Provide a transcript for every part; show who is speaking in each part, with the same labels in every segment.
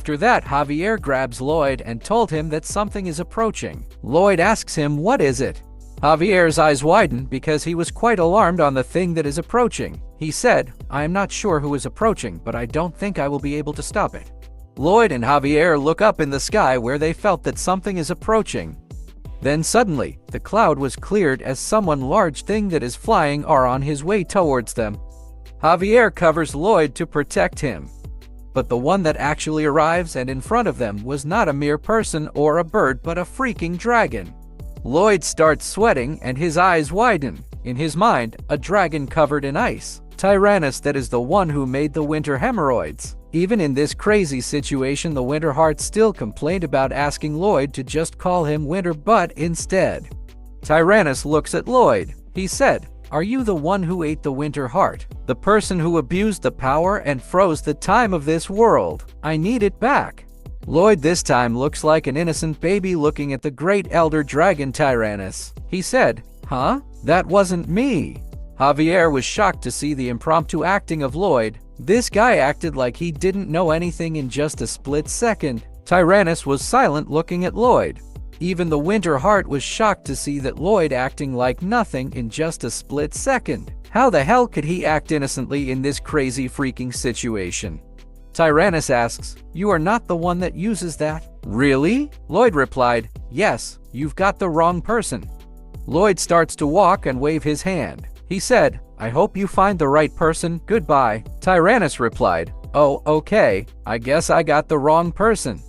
Speaker 1: After that, Javier grabs Lloyd and told him that something is approaching. Lloyd asks him, what is it? Javier's eyes widen because he was quite alarmed on the thing that is approaching. He said, I am not sure who is approaching, but I don't think I will be able to stop it. Lloyd and Javier look up in the sky where they felt that something is approaching. Then suddenly, the cloud was cleared as someone large thing that is flying are on his way towards them. Javier covers Lloyd to protect him. But the one that actually arrives and in front of them was not a mere person or a bird but a freaking dragon. Lloyd starts sweating and his eyes widen. In his mind, a dragon covered in ice. Tyrannus, that is the one who made the winter hemorrhoids. Even in this crazy situation, the Winter Heart still complained about asking Lloyd to just call him Winter, but instead. Tyrannus looks at Lloyd. He said, are you the one who ate the Winter Heart? The person who abused the power and froze the time of this world? I need it back. Lloyd this time looks like an innocent baby looking at the great elder dragon Tyrannus. He said, huh? That wasn't me. Javier was shocked to see the impromptu acting of Lloyd. This guy acted like he didn't know anything in just a split second. Tyrannus was silent looking at Lloyd. Even the Winter Heart was shocked to see that Lloyd acting like nothing in just a split second. How the hell could he act innocently in this crazy freaking situation? Tyrannus asks, you are not the one that uses that? Really? Lloyd replied, yes, you've got the wrong person. Lloyd starts to walk and wave his hand. He said, I hope you find the right person, goodbye. Tyrannus replied, oh, okay, I guess I got the wrong person.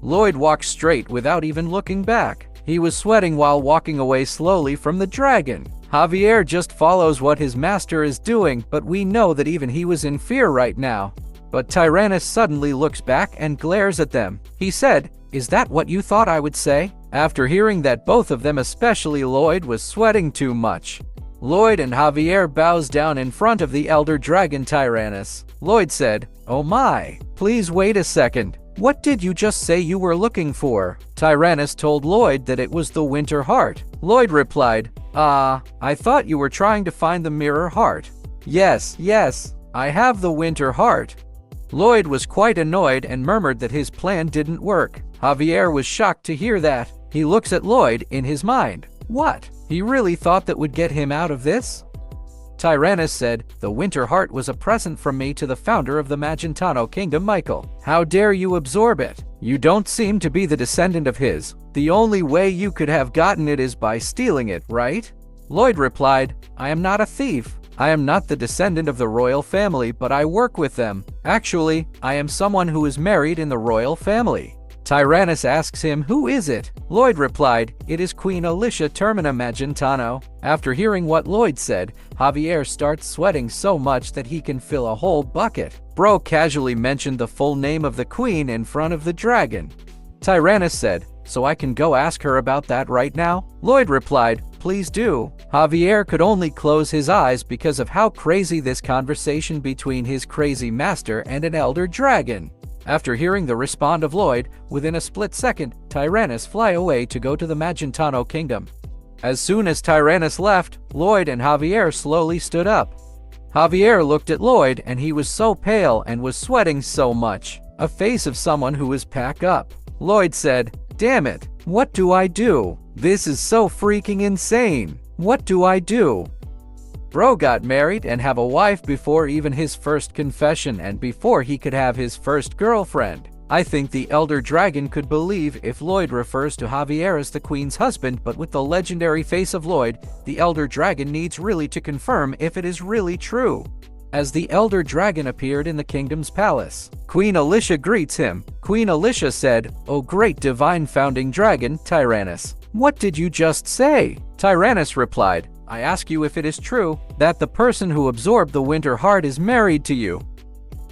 Speaker 1: Lloyd walked straight without even looking back. He was sweating while walking away slowly from the dragon. Javier just follows what his master is doing, but we know that even he was in fear right now. But Tyrannus suddenly looks back and glares at them. He said, is that what you thought I would say? After hearing that, both of them, especially Lloyd, was sweating too much. Lloyd and Javier bows down in front of the elder dragon Tyrannus. Lloyd said, oh my, please wait a second. What did you just say you were looking for? Tyrannus told Lloyd that it was the Winter Heart. Lloyd replied, I thought you were trying to find the Mirror Heart. Yes, I have the Winter Heart. Lloyd was quite annoyed and murmured that his plan didn't work. Javier was shocked to hear that. He looks at Lloyd in his mind. What? He really thought that would get him out of this? Tyrannus said, the Winter Heart was a present from me to the founder of the Magentano Kingdom, Michael. How dare you absorb it? You don't seem to be the descendant of his. The only way you could have gotten it is by stealing it, right? Lloyd replied, I am not a thief. I am not the descendant of the royal family, but I work with them. Actually, I am someone who is married in the royal family. Tyrannus asks him, who is it? Lloyd replied, it is Queen Alicia Termina Magentano. After hearing what Lloyd said, Javier starts sweating so much that he can fill a whole bucket. Bro casually mentioned the full name of the queen in front of the dragon. Tyrannus said, so I can go ask her about that right now? Lloyd replied, please do. Javier could only close his eyes because of how crazy this conversation between his crazy master and an elder dragon. After hearing the response of Lloyd, within a split second, Tyrannus fly away to go to the Magentano Kingdom. As soon as Tyrannus left, Lloyd and Javier slowly stood up. Javier looked at Lloyd and he was so pale and was sweating so much. A face of someone who was packed up. Lloyd said, damn it, what do I do? This is so freaking insane. What do I do? Bro got married and have a wife before even his first confession and before he could have his first girlfriend. I think the elder dragon could believe if Lloyd refers to Javier as the queen's husband, but with the legendary face of Lloyd, the elder dragon needs really to confirm if it is really true. As the elder dragon appeared in the kingdom's palace, Queen Alicia greets him. Queen Alicia said, "O great divine founding dragon, Tyrannus, what did you just say?" Tyrannus replied, "I ask you if it is true that the person who absorbed the Winter Heart is married to you."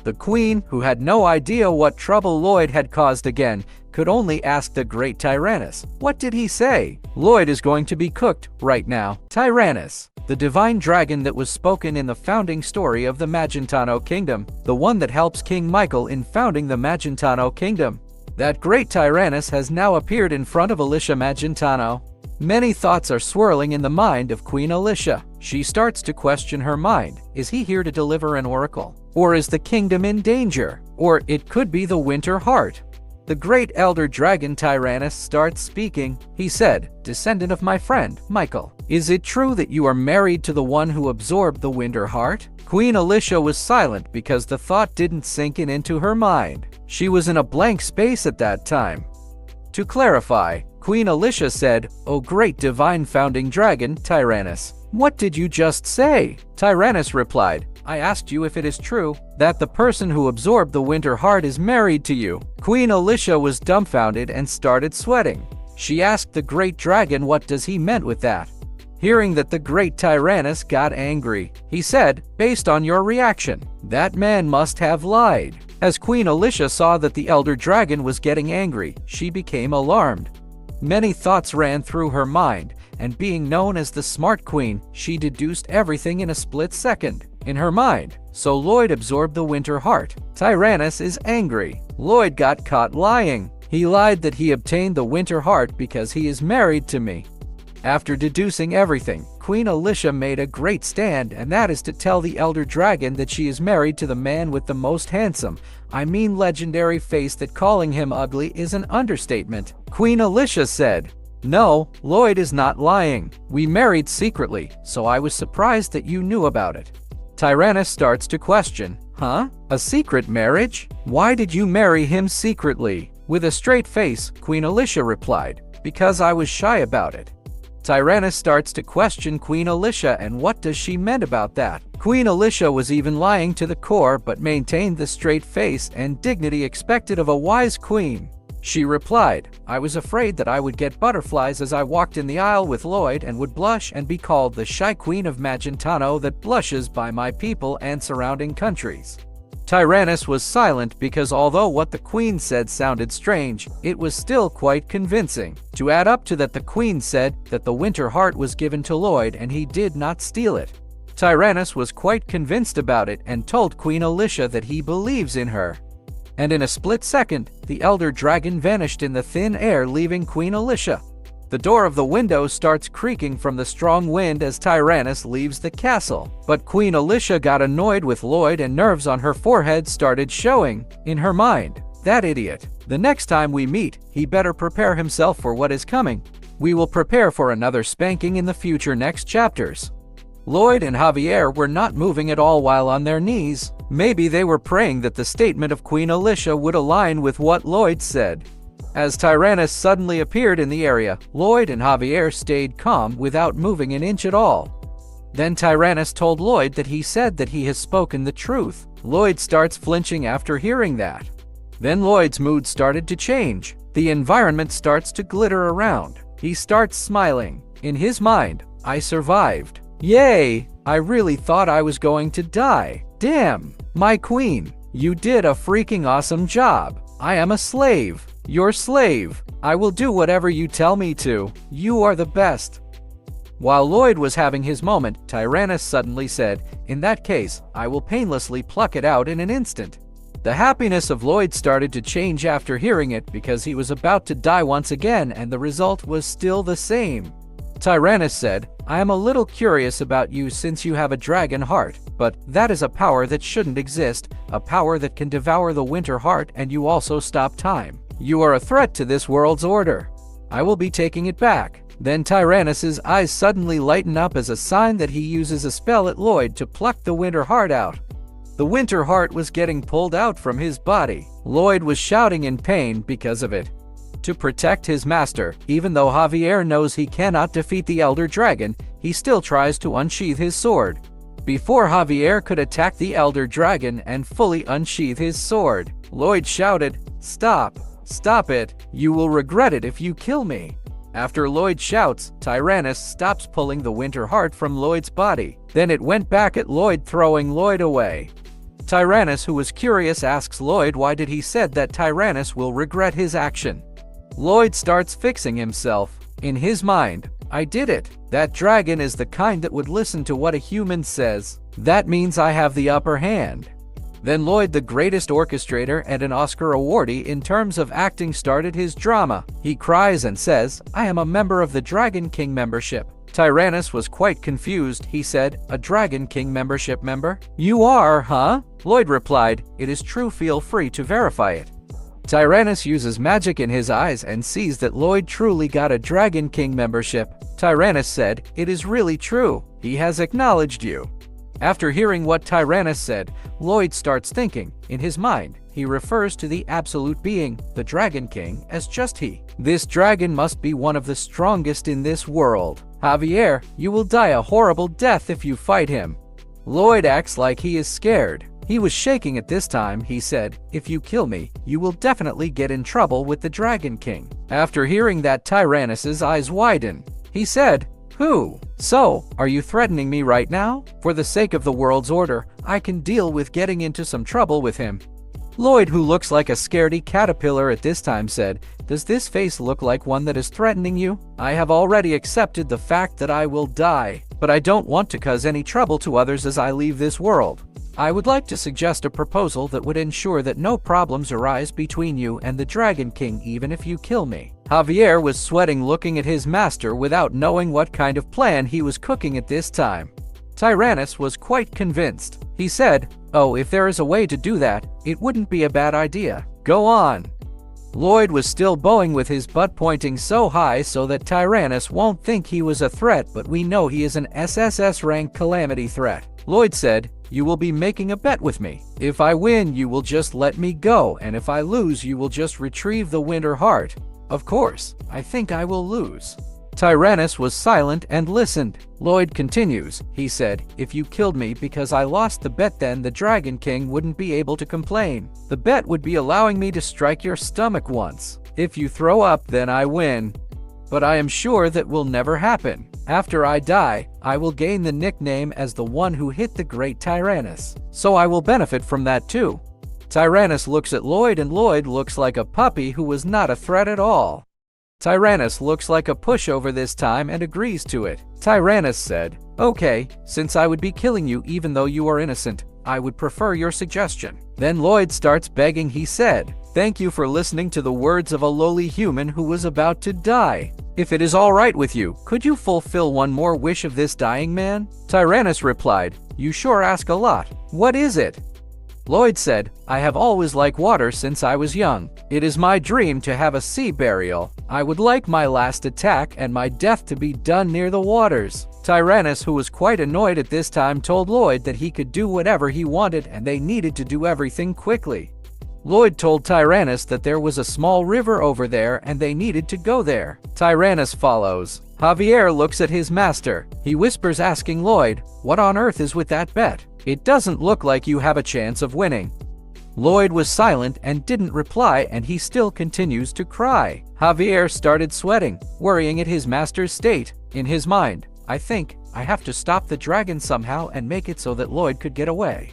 Speaker 1: The queen, who had no idea what trouble Lloyd had caused again, could only ask the great Tyrannus, "What did he say?" Lloyd is going to be cooked right now. Tyrannus, the divine dragon that was spoken in the founding story of the Magentano Kingdom, the one that helps King Michael in founding the Magentano Kingdom. That great Tyrannus has now appeared in front of Alicia Magentano. Many thoughts are swirling in the mind of Queen Alicia. She starts to question her mind. Is he here to deliver an oracle? Or is the kingdom in danger? Or it could be the Winter Heart. The great elder dragon Tyrannus starts speaking. He said, "Descendant of my friend, Michael, is it true that you are married to the one who absorbed the Winter Heart?" Queen Alicia was silent because the thought didn't sink into her mind. She was in a blank space at that time. To clarify, Queen Alicia said, "O great divine founding dragon, Tyrannus, what did you just say?" Tyrannus replied, "I asked you if it is true that the person who absorbed the Winter Heart is married to you." Queen Alicia was dumbfounded and started sweating. She asked the great dragon what does he meant with that. Hearing that, the great Tyrannus got angry. He said, "Based on your reaction, that man must have lied." As Queen Alicia saw that the elder dragon was getting angry, she became alarmed. Many thoughts ran through her mind, and being known as the smart queen, she deduced everything in a split second. In her mind, so Lloyd absorbed the Winter Heart. Tyrannus is angry. Lloyd got caught lying. He lied that he obtained the Winter Heart because he is married to me. After deducing everything, Queen Alicia made a great stand, and that is to tell the elder dragon that she is married to the man with the most handsome, legendary face, that calling him ugly is an understatement. Queen Alicia said, "No, Lloyd is not lying. We married secretly, so I was surprised that you knew about it." Tyrannus starts to question, "Huh? A secret marriage? Why did you marry him secretly?" With a straight face, Queen Alicia replied, "Because I was shy about it." Tyrannus starts to question Queen Alicia, and what does she mean about that? Queen Alicia was even lying to the core, but maintained the straight face and dignity expected of a wise queen. She replied, "I was afraid that I would get butterflies as I walked in the aisle with Lloyd and would blush and be called the shy queen of Magentano that blushes by my people and surrounding countries." Tyrannus was silent because although what the queen said sounded strange, it was still quite convincing. To add up to that, the queen said that the Winter Heart was given to Lloyd and he did not steal it. Tyrannus was quite convinced about it and told Queen Alicia that he believes in her. And in a split second, the elder dragon vanished in the thin air, leaving Queen Alicia. The door of the window starts creaking from the strong wind as Tyrannus leaves the castle. But Queen Alicia got annoyed with Lloyd and nerves on her forehead started showing. In her mind, "That idiot. The next time we meet, he better prepare himself for what is coming. We will prepare for another spanking in the future next chapters." Lloyd and Javier were not moving at all while on their knees. Maybe they were praying that the statement of Queen Alicia would align with what Lloyd said. As Tyrannus suddenly appeared in the area, Lloyd and Javier stayed calm without moving an inch at all. Then Tyrannus told Lloyd that he said that he has spoken the truth. Lloyd starts flinching after hearing that. Then Lloyd's mood started to change. The environment starts to glitter around. He starts smiling. In his mind, "I survived. Yay! I really thought I was going to die. Damn, my queen, you did a freaking awesome job. I am a slave. Your slave. I will do whatever you tell me to. You are the best." While Lloyd was having his moment, Tyrannus suddenly said, "In that case, I will painlessly pluck it out in an instant." The happiness of Lloyd started to change after hearing it because he was about to die once again and the result was still the same. Tyrannus said, "I am a little curious about you since you have a dragon heart, but that is a power that shouldn't exist, a power that can devour the Winter Heart and you also stop time. You are a threat to this world's order. I will be taking it back." Then Tyrannus's eyes suddenly lighten up as a sign that he uses a spell at Lloyd to pluck the Winter Heart out. The Winter Heart was getting pulled out from his body. Lloyd was shouting in pain because of it. To protect his master, even though Javier knows he cannot defeat the Elder Dragon, he still tries to unsheath his sword. Before Javier could attack the Elder Dragon and fully unsheath his sword, Lloyd shouted, "Stop! Stop it! You will regret it if you kill me." After Lloyd shouts, Tyrannus stops pulling the Winter Heart from Lloyd's body. Then it went back at Lloyd, throwing Lloyd away. Tyrannus, who was curious, asks Lloyd why did he said that Tyrannus will regret his action. Lloyd starts fixing himself. In his mind, "I did it. That dragon is the kind that would listen to what a human says. That means I have the upper hand." Then Lloyd, the greatest orchestrator and an Oscar awardee in terms of acting, started his drama. He cries and says, "I am a member of the Dragon King membership." Tyrannus was quite confused. He said, "A Dragon King membership member? You are, huh?" Lloyd replied, "It is true, feel free to verify it." Tyrannus uses magic in his eyes and sees that Lloyd truly got a Dragon King membership. Tyrannus said, "It is really true. He has acknowledged you." After hearing what Tyrannus said, Lloyd starts thinking. In his mind, he refers to the absolute being, the Dragon King, as just he. This dragon must be one of the strongest in this world. Javier, you will die a horrible death if you fight him. Lloyd acts like he is scared. He was shaking at this time. He said, "If you kill me, you will definitely get in trouble with the Dragon King." After hearing that, Tyrannus's eyes widen. He said, "Who? So, are you threatening me right now? For the sake of the world's order, I can deal with getting into some trouble with him." Lloyd, who looks like a scaredy caterpillar at this time, said, "Does this face look like one that is threatening you? I have already accepted the fact that I will die, but I don't want to cause any trouble to others as I leave this world. I would like to suggest a proposal that would ensure that no problems arise between you and the Dragon King even if you kill me." Javier was sweating looking at his master without knowing what kind of plan he was cooking at this time. Tyrannus was quite convinced. He said, "Oh, if there is a way to do that, it wouldn't be a bad idea. Go on." Lloyd was still bowing with his butt pointing so high so that Tyrannus won't think he was a threat, but we know he is an SSS rank calamity threat. Lloyd said, "You will be making a bet with me. If I win, you will just let me go, and if I lose, you will just retrieve the Winter Heart." Of course, I think I will lose. Tyrannus was silent and listened. Lloyd continues. He said, "If you killed me because I lost the bet, then the Dragon King wouldn't be able to complain. The bet would be allowing me to strike your stomach once. If you throw up, then I win. But I am sure that will never happen. After I die, I will gain the nickname as the one who hit the great Tyrannus. So I will benefit from that too." Tyrannus looks at Lloyd, and Lloyd looks like a puppy who was not a threat at all. Tyrannus looks like a pushover this time and agrees to it. Tyrannus said, "Okay, since I would be killing you even though you are innocent, I would prefer your suggestion." Then Lloyd starts begging. He said, "Thank you for listening to the words of a lowly human who was about to die. If it is all right with you, could you fulfill one more wish of this dying man?" Tyrannus replied, "You sure ask a lot. What is it?" Lloyd said, "I have always liked water since I was young. It is my dream to have a sea burial. I would like my last attack and my death to be done near the waters." Tyrannus, who was quite annoyed at this time, told Lloyd that he could do whatever he wanted and they needed to do everything quickly. Lloyd told Tyrannus that there was a small river over there and they needed to go there. Tyrannus follows. Javier looks at his master. He whispers, asking Lloyd, "What on earth is with that bet? It doesn't look like you have a chance of winning." Lloyd was silent and didn't reply, and he still continues to cry. Javier started sweating, worrying at his master's state. In his mind, "I think I have to stop the dragon somehow and make it so that Lloyd could get away."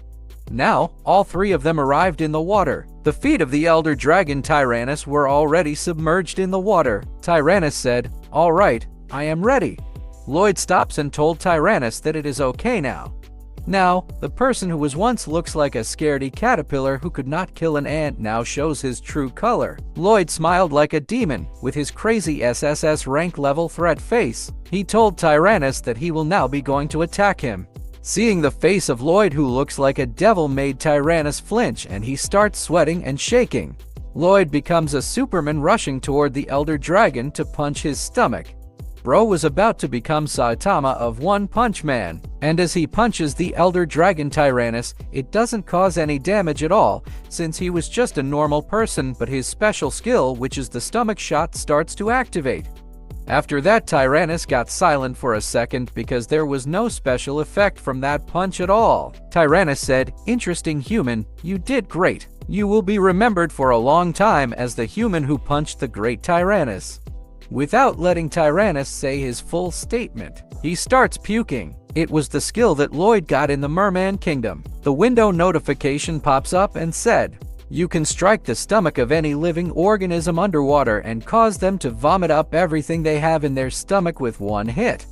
Speaker 1: Now, all three of them arrived in the water. The feet of the elder dragon Tyrannus were already submerged in the water. Tyrannus said, "All right, I am ready." Lloyd stops and told Tyrannus that it is okay now. Now, the person who was once looks like a scaredy caterpillar who could not kill an ant now shows his true color. Lloyd smiled like a demon with his crazy SSS rank level threat face. He told Tyrannus that he will now be going to attack him. Seeing the face of Lloyd, who looks like a devil, made Tyrannus flinch and he starts sweating and shaking. Lloyd becomes a Superman rushing toward the elder dragon to punch his stomach. Bro was about to become Saitama of One Punch Man, and as he punches the elder dragon Tyrannus, it doesn't cause any damage at all, since he was just a normal person, but his special skill, which is the stomach shot, starts to activate. After that, Tyrannus got silent for a second because there was no special effect from that punch at all. Tyrannus said, "Interesting human, you did great. You will be remembered for a long time as the human who punched the great Tyrannus." Without letting Tyrannus say his full statement, he starts puking. It was the skill that Lloyd got in the Merman Kingdom. The window notification pops up and said, "You can strike the stomach of any living organism underwater and cause them to vomit up everything they have in their stomach with one hit."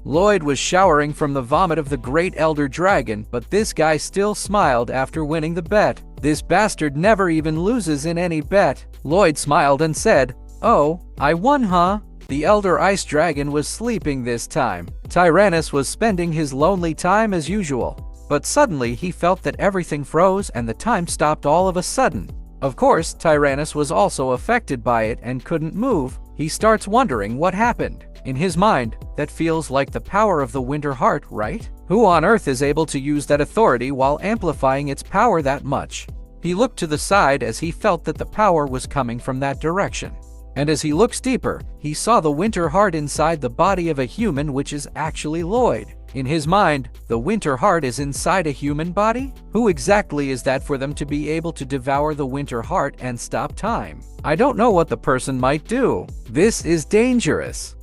Speaker 1: Lloyd was showering from the vomit of the great elder dragon, but this guy still smiled after winning the bet. This bastard never even loses in any bet. Lloyd smiled and said, "Oh, I won, huh?" The elder ice dragon was sleeping this time. Tyrannus was spending his lonely time as usual. But suddenly he felt that everything froze and the time stopped all of a sudden. Of course, Tyrannus was also affected by it and couldn't move. He starts wondering what happened. In his mind, that feels like the power of the Winter Heart, right? Who on earth is able to use that authority while amplifying its power that much? He looked to the side as he felt that the power was coming from that direction. And as he looks deeper, he saw the Winter Heart inside the body of a human, which is actually Lloyd. In his mind, the Winter Heart is inside a human body? Who exactly is that for them to be able to devour the Winter Heart and stop time? I don't know what the person might do. This is dangerous.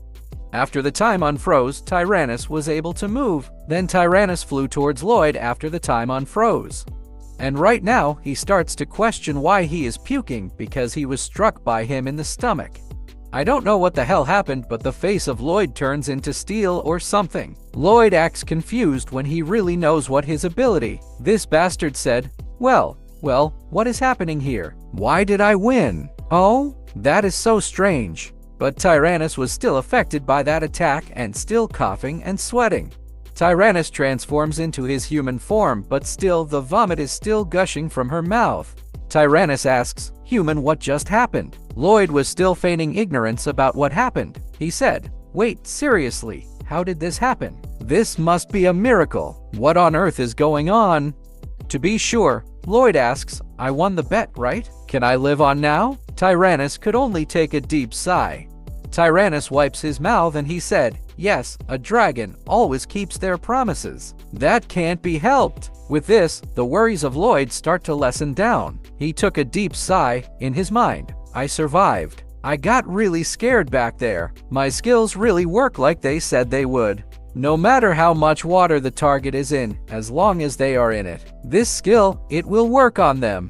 Speaker 1: After the time unfroze, Tyrannus was able to move. Then Tyrannus flew towards Lloyd after the time unfroze. And right now, he starts to question why he is puking because he was struck by him in the stomach. I don't know what the hell happened, but the face of Lloyd turns into steel or something. Lloyd acts confused when he really knows what his ability. This bastard said, well, what is happening here? Why did I win? Oh, that is so strange. But Tyrannus was still affected by that attack and still coughing and sweating. Tyrannus transforms into his human form, but still the vomit is still gushing from her mouth. Tyrannus asks, "Human, what just happened?" Lloyd was still feigning ignorance about what happened. He said, "Wait, seriously, how did this happen? This must be a miracle. What on earth is going on?" To be sure, Lloyd asks, "I won the bet, right? Can I live on now?" Tyrannus could only take a deep sigh. Tyrannus wipes his mouth and he said, "Yes, a dragon always keeps their promises. That can't be helped." With this, the worries of Lloyd start to lessen down. He took a deep sigh. In his mind, "I survived. I got really scared back there. My skills really work like they said they would. No matter how much water the target is in, as long as they are in it, this skill, it will work on them."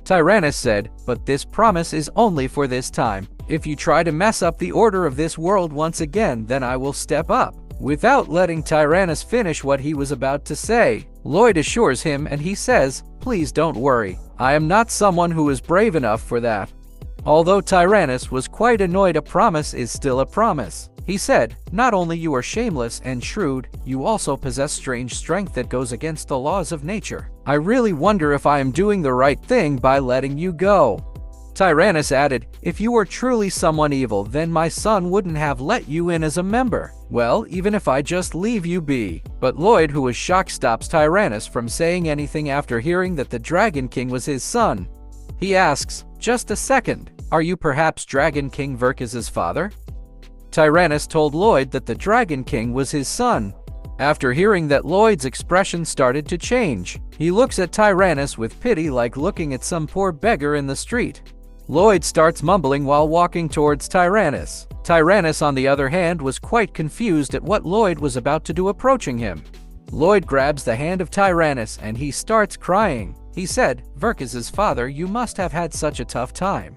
Speaker 1: Tyrannus said, "But this promise is only for this time. If you try to mess up the order of this world once again, then I will step up." Without letting Tyrannus finish what he was about to say, Lloyd assures him and he says, "Please don't worry. I am not someone who is brave enough for that." Although Tyrannus was quite annoyed, a promise is still a promise. He said, "Not only you are shameless and shrewd, you also possess strange strength that goes against the laws of nature. I really wonder if I am doing the right thing by letting you go." Tyrannus added, "If you were truly someone evil, then my son wouldn't have let you in as a member. Well, even if I just leave you be." But Lloyd, who was shocked, stops Tyrannus from saying anything after hearing that the Dragon King was his son. He asks, "Just a second, are you perhaps Dragon King Verkis's father?" Tyrannus told Lloyd that the Dragon King was his son. After hearing that, Lloyd's expression started to change. He looks at Tyrannus with pity, like looking at some poor beggar in the street. Lloyd starts mumbling while walking towards Tyrannus. Tyrannus, on the other hand, was quite confused at what Lloyd was about to do approaching him. Lloyd grabs the hand of Tyrannus and he starts crying. He said, "Verkis's father, you must have had such a tough time."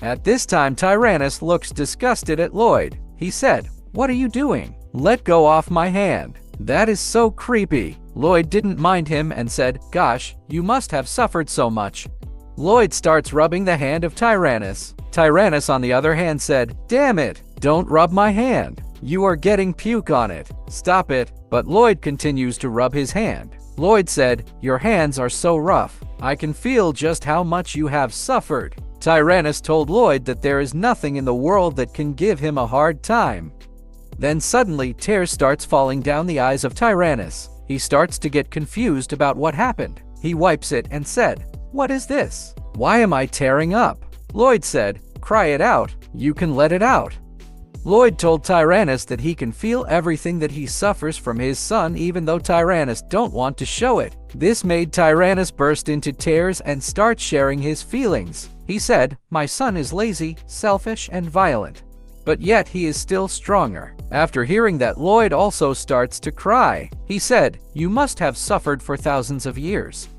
Speaker 1: At this time, Tyrannus looks disgusted at Lloyd. He said, "What are you doing? Let go off my hand. That is so creepy." Lloyd didn't mind him and said, "Gosh, you must have suffered so much." Lloyd starts rubbing the hand of Tyrannus. Tyrannus, on the other hand, said, "Damn it, don't rub my hand. You are getting puke on it. Stop it." But Lloyd continues to rub his hand. Lloyd said, "Your hands are so rough. I can feel just how much you have suffered." Tyrannus told Lloyd that there is nothing in the world that can give him a hard time. Then suddenly, tears starts falling down the eyes of Tyrannus. He starts to get confused about what happened. He wipes it and said, "What is this? Why am I tearing up?" Lloyd said, "Cry it out. You can let it out." Lloyd told Tyrannus that he can feel everything that he suffers from his son, even though Tyrannus don't want to show it. This made Tyrannus burst into tears and start sharing his feelings. He said, "My son is lazy, selfish, and violent. But yet he is still stronger." After hearing that, Lloyd also starts to cry. He said, "You must have suffered for thousands of years."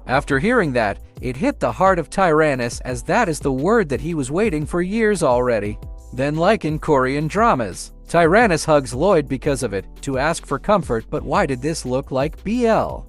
Speaker 1: After hearing that, it hit the heart of Tyrannus, as that is the word that he was waiting for years already. Then, like in Korean dramas, Tyrannus hugs Lloyd because of it, to ask for comfort. But why did this look like BL?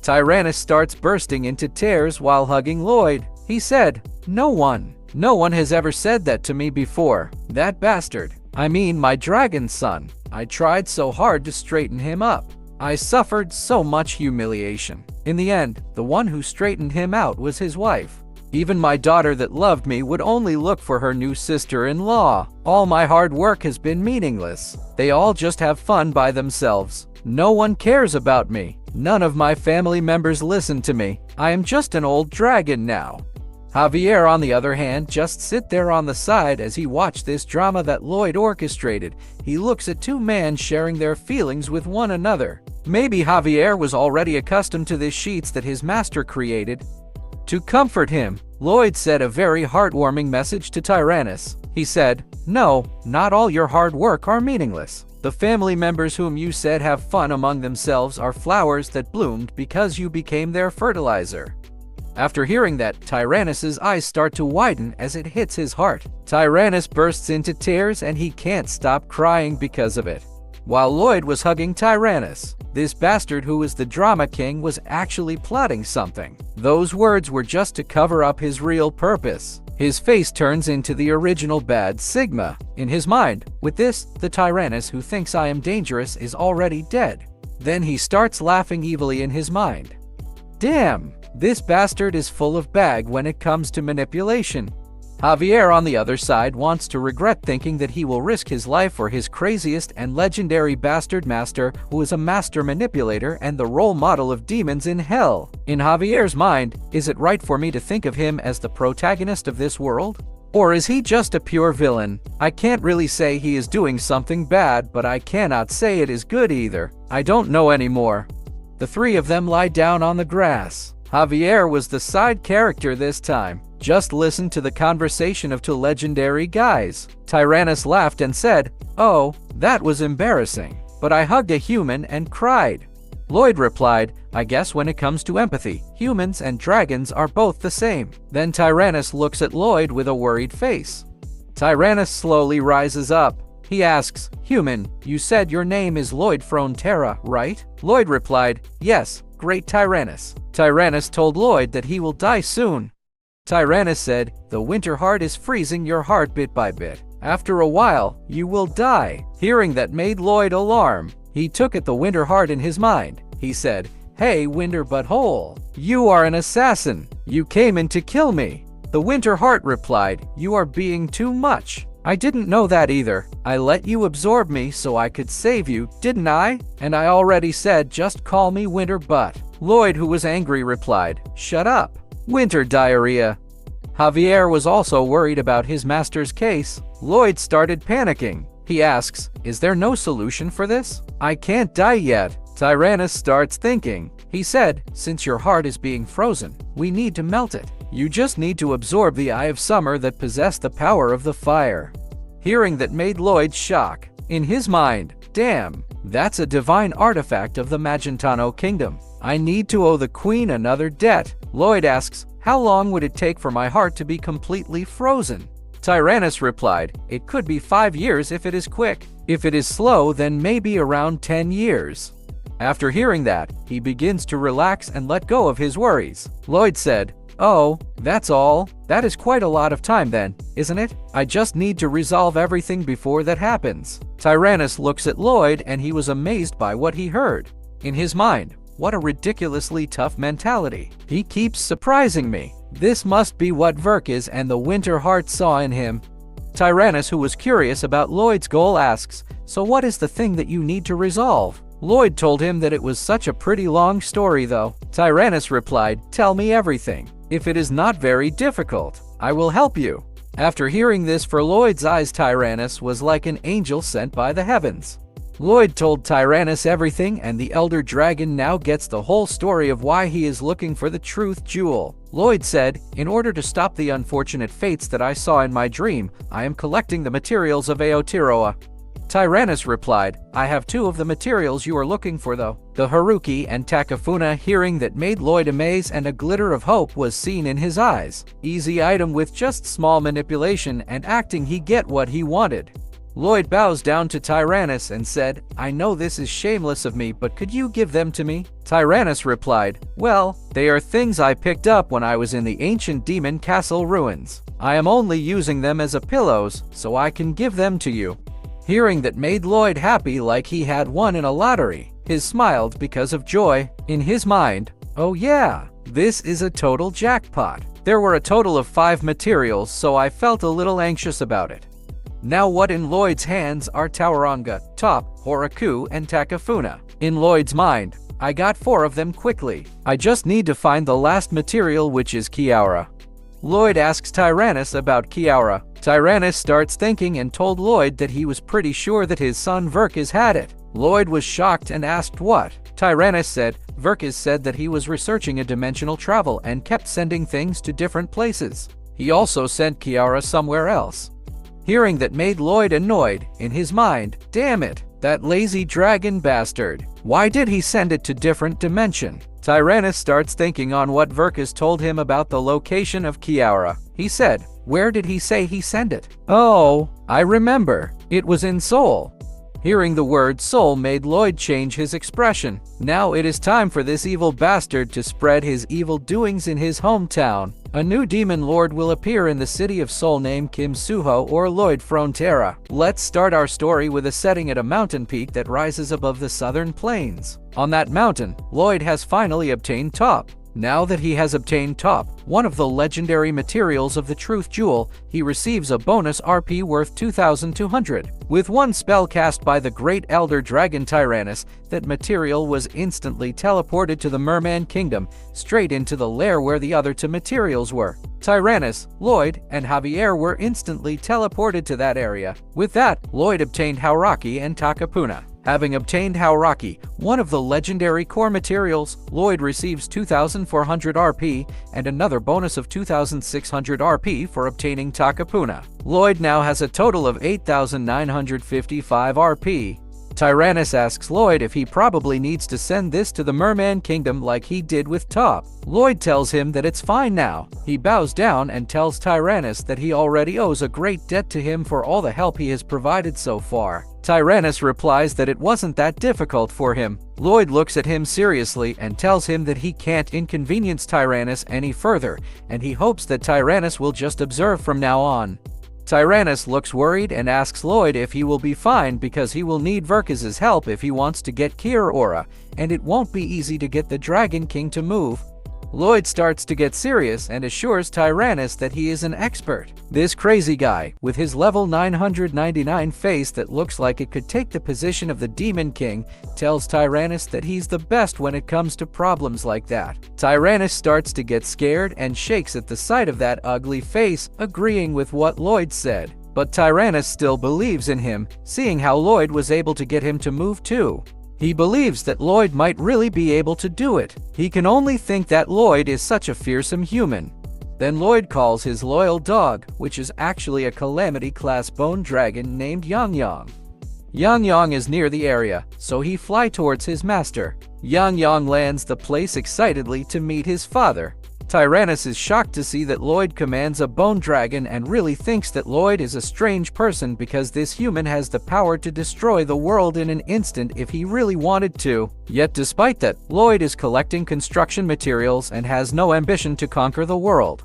Speaker 1: Tyrannus starts bursting into tears while hugging Lloyd. He said, No one has ever said that to me before. That bastard, I mean my dragon son. I tried so hard to straighten him up. I suffered so much humiliation. In the end, the one who straightened him out was his wife. Even my daughter that loved me would only look for her new sister-in-law. All my hard work has been meaningless. They all just have fun by themselves. No one cares about me. None of my family members listen to me. I am just an old dragon now." Javier, on the other hand, just sit there on the side as he watched this drama that Lloyd orchestrated. He looks at two men sharing their feelings with one another. Maybe Javier was already accustomed to the sheets that his master created. To comfort him, Lloyd said a very heartwarming message to Tyrannus. He said, "No, not all your hard work are meaningless. The family members whom you said have fun among themselves are flowers that bloomed because you became their fertilizer." After hearing that, Tyrannus's eyes start to widen as it hits his heart. Tyrannus bursts into tears and he can't stop crying because of it. While Lloyd was hugging Tyrannus, this bastard who was the drama king was actually plotting something. Those words were just to cover up his real purpose. His face turns into the original bad Sigma. In his mind, with this, the Tyrannus who thinks I am dangerous is already dead. Then he starts laughing evilly in his mind. Damn, this bastard is full of bag when it comes to manipulation. Javier, on the other side, wants to regret thinking that he will risk his life for his craziest and legendary bastard master, who is a master manipulator and the role model of demons in hell. In Javier's mind, is it right for me to think of him as the protagonist of this world? Or is he just a pure villain? I can't really say he is doing something bad, but I cannot say it is good either. I don't know anymore. The three of them lie down on the grass. Javier was the side character this time. Just listen to the conversation of two legendary guys. Tyrannus laughed and said, "Oh, that was embarrassing, but I hugged a human and cried." Lloyd replied, "I guess when it comes to empathy, humans and dragons are both the same." Then Tyrannus looks at Lloyd with a worried face. Tyrannus slowly rises up. He asks, "Human, you said your name is Lloyd Frontera, right?" Lloyd replied, "Yes, great Tyrannus." Tyrannus told Lloyd that he will die soon. Tyrannus said, "The winter heart is freezing your heart bit by bit. After a while, you will die." Hearing that made Lloyd alarm. He took at the winter heart in his mind. He said, "Hey, winter butthole, you are an assassin. You came in to kill me." The winter heart replied, "You are being too much. I didn't know that either. I let you absorb me so I could save you, didn't I? And I already said just call me winter butt." Lloyd, who was angry, replied, "Shut up. Winter diarrhea." Javier was also worried about his master's case. Lloyd started panicking. He asks, "Is there no solution for this? I can't die yet." Tyrannus starts thinking. He said, "Since your heart is being frozen, we need to melt it. You just need to absorb the eye of summer that possessed the power of the fire." Hearing that made Lloyd shock. In his mind, damn, that's a divine artifact of the Magentano kingdom. I need to owe the queen another debt. Lloyd asks, "How long would it take for my heart to be completely frozen?" Tyrannus replied, "It could be 5 years if it is quick. If it is slow, then maybe around 10 years. After hearing that, he begins to relax and let go of his worries. Lloyd said, "Oh, that's all? That is quite a lot of time then, isn't it? I just need to resolve everything before that happens." Tyrannus looks at Lloyd and he was amazed by what he heard. In his mind, what a ridiculously tough mentality. He keeps surprising me. This must be what Verkis and the Winter Heart saw in him. Tyrannus, who was curious about Lloyd's goal, asks, "So what is the thing that you need to resolve?" Lloyd told him that it was such a pretty long story though. Tyrannus replied, "Tell me everything. If it is not very difficult, I will help you." After hearing this, for Lloyd's eyes, Tyrannus was like an angel sent by the heavens. Lloyd told Tyrannus everything, and the Elder Dragon now gets the whole story of why he is looking for the Truth Jewel. Lloyd said, "In order to stop the unfortunate fates that I saw in my dream, I am collecting the materials of Aotearoa." Tyrannus replied, "I have 2 of the materials you are looking for though, the Haruki and Takafuna." Hearing that made Lloyd amazed, and a glitter of hope was seen in his eyes. Easy item with just small manipulation and acting, he get what he wanted. Lloyd bows down to Tyrannus and said, "I know this is shameless of me, but could you give them to me?" Tyrannus replied, "Well, they are things I picked up when I was in the ancient demon castle ruins. I am only using them as a pillows, so I can give them to you." Hearing that made Lloyd happy like he had won in a lottery. He smiled because of joy. In his mind, oh yeah, This is a total jackpot. There were a total of 5 materials, so I felt a little anxious about it. Now what in Lloyd's hands are Tauranga, Top, Horaku, and Takafuna. In Lloyd's mind, I got 4 of them quickly. I just need to find the last material, which is Kiaura. Lloyd asks Tyrannus about Kiaura. Tyrannus starts thinking and told Lloyd that he was pretty sure that his son Verkis had it. Lloyd was shocked and asked what. Tyrannus said Verkis said that he was researching a dimensional travel and kept sending things to different places. He also sent Kiaura somewhere else. Hearing that made Lloyd annoyed. In his mind, damn it, that lazy dragon bastard. Why did he send it to different dimension? Tyrannus starts thinking on what Verkis told him about the location of Kiaura. He said, where did he say he sent it? Oh, I remember. It was in Seoul. Hearing the word Seoul made Lloyd change his expression. Now it is time for this evil bastard to spread his evil doings in his hometown. A new demon lord will appear in the city of Seoul named Kim Suho or Lloyd Frontera. Let's start our story with a setting at a mountain peak that rises above the southern plains. On that mountain, Lloyd has finally obtained Top. Now that he has obtained Top, one of the legendary materials of the Truth Jewel, he receives a bonus RP worth 2,200. With one spell cast by the Great Elder Dragon Tyrannus, that material was instantly teleported to the Merman Kingdom, straight into the lair where the other 2 materials were. Tyrannus, Lloyd, and Javier were instantly teleported to that area. With that, Lloyd obtained Hauraki and Takapuna. Having obtained Hauraki, one of the legendary core materials, Lloyd receives 2,400 RP and another bonus of 2,600 RP for obtaining Takapuna. Lloyd now has a total of 8,955 RP. Tyrannus asks Lloyd if he probably needs to send this to the Merman Kingdom like he did with Top. Lloyd tells him that it's fine now. He bows down and tells Tyrannus that he already owes a great debt to him for all the help he has provided so far. Tyrannus replies that it wasn't that difficult for him. Lloyd looks at him seriously and tells him that he can't inconvenience Tyrannus any further, and he hopes that Tyrannus will just observe from now on. Tyrannus looks worried and asks Lloyd if he will be fine because he will need Verkis' help if he wants to get Kiaura, and it won't be easy to get the Dragon King to move. Lloyd starts to get serious and assures Tyrannus that he is an expert. This crazy guy, with his level 999 face that looks like it could take the position of the Demon King, tells Tyrannus that he's the best when it comes to problems like that. Tyrannus starts to get scared and shakes at the sight of that ugly face, agreeing with what Lloyd said. But Tyrannus still believes in him, seeing how Lloyd was able to get him to move too. He believes that Lloyd might really be able to do it. He can only think that Lloyd is such a fearsome human. Then Lloyd calls his loyal dog, which is actually a Calamity-class bone dragon named Yang Yang. Yang Yang is near the area, so he flies towards his master. Yang Yang lands the place excitedly to meet his father. Tyrannus is shocked to see that Lloyd commands a bone dragon and really thinks that Lloyd is a strange person because this human has the power to destroy the world in an instant if he really wanted to. Yet despite that, Lloyd is collecting construction materials and has no ambition to conquer the world.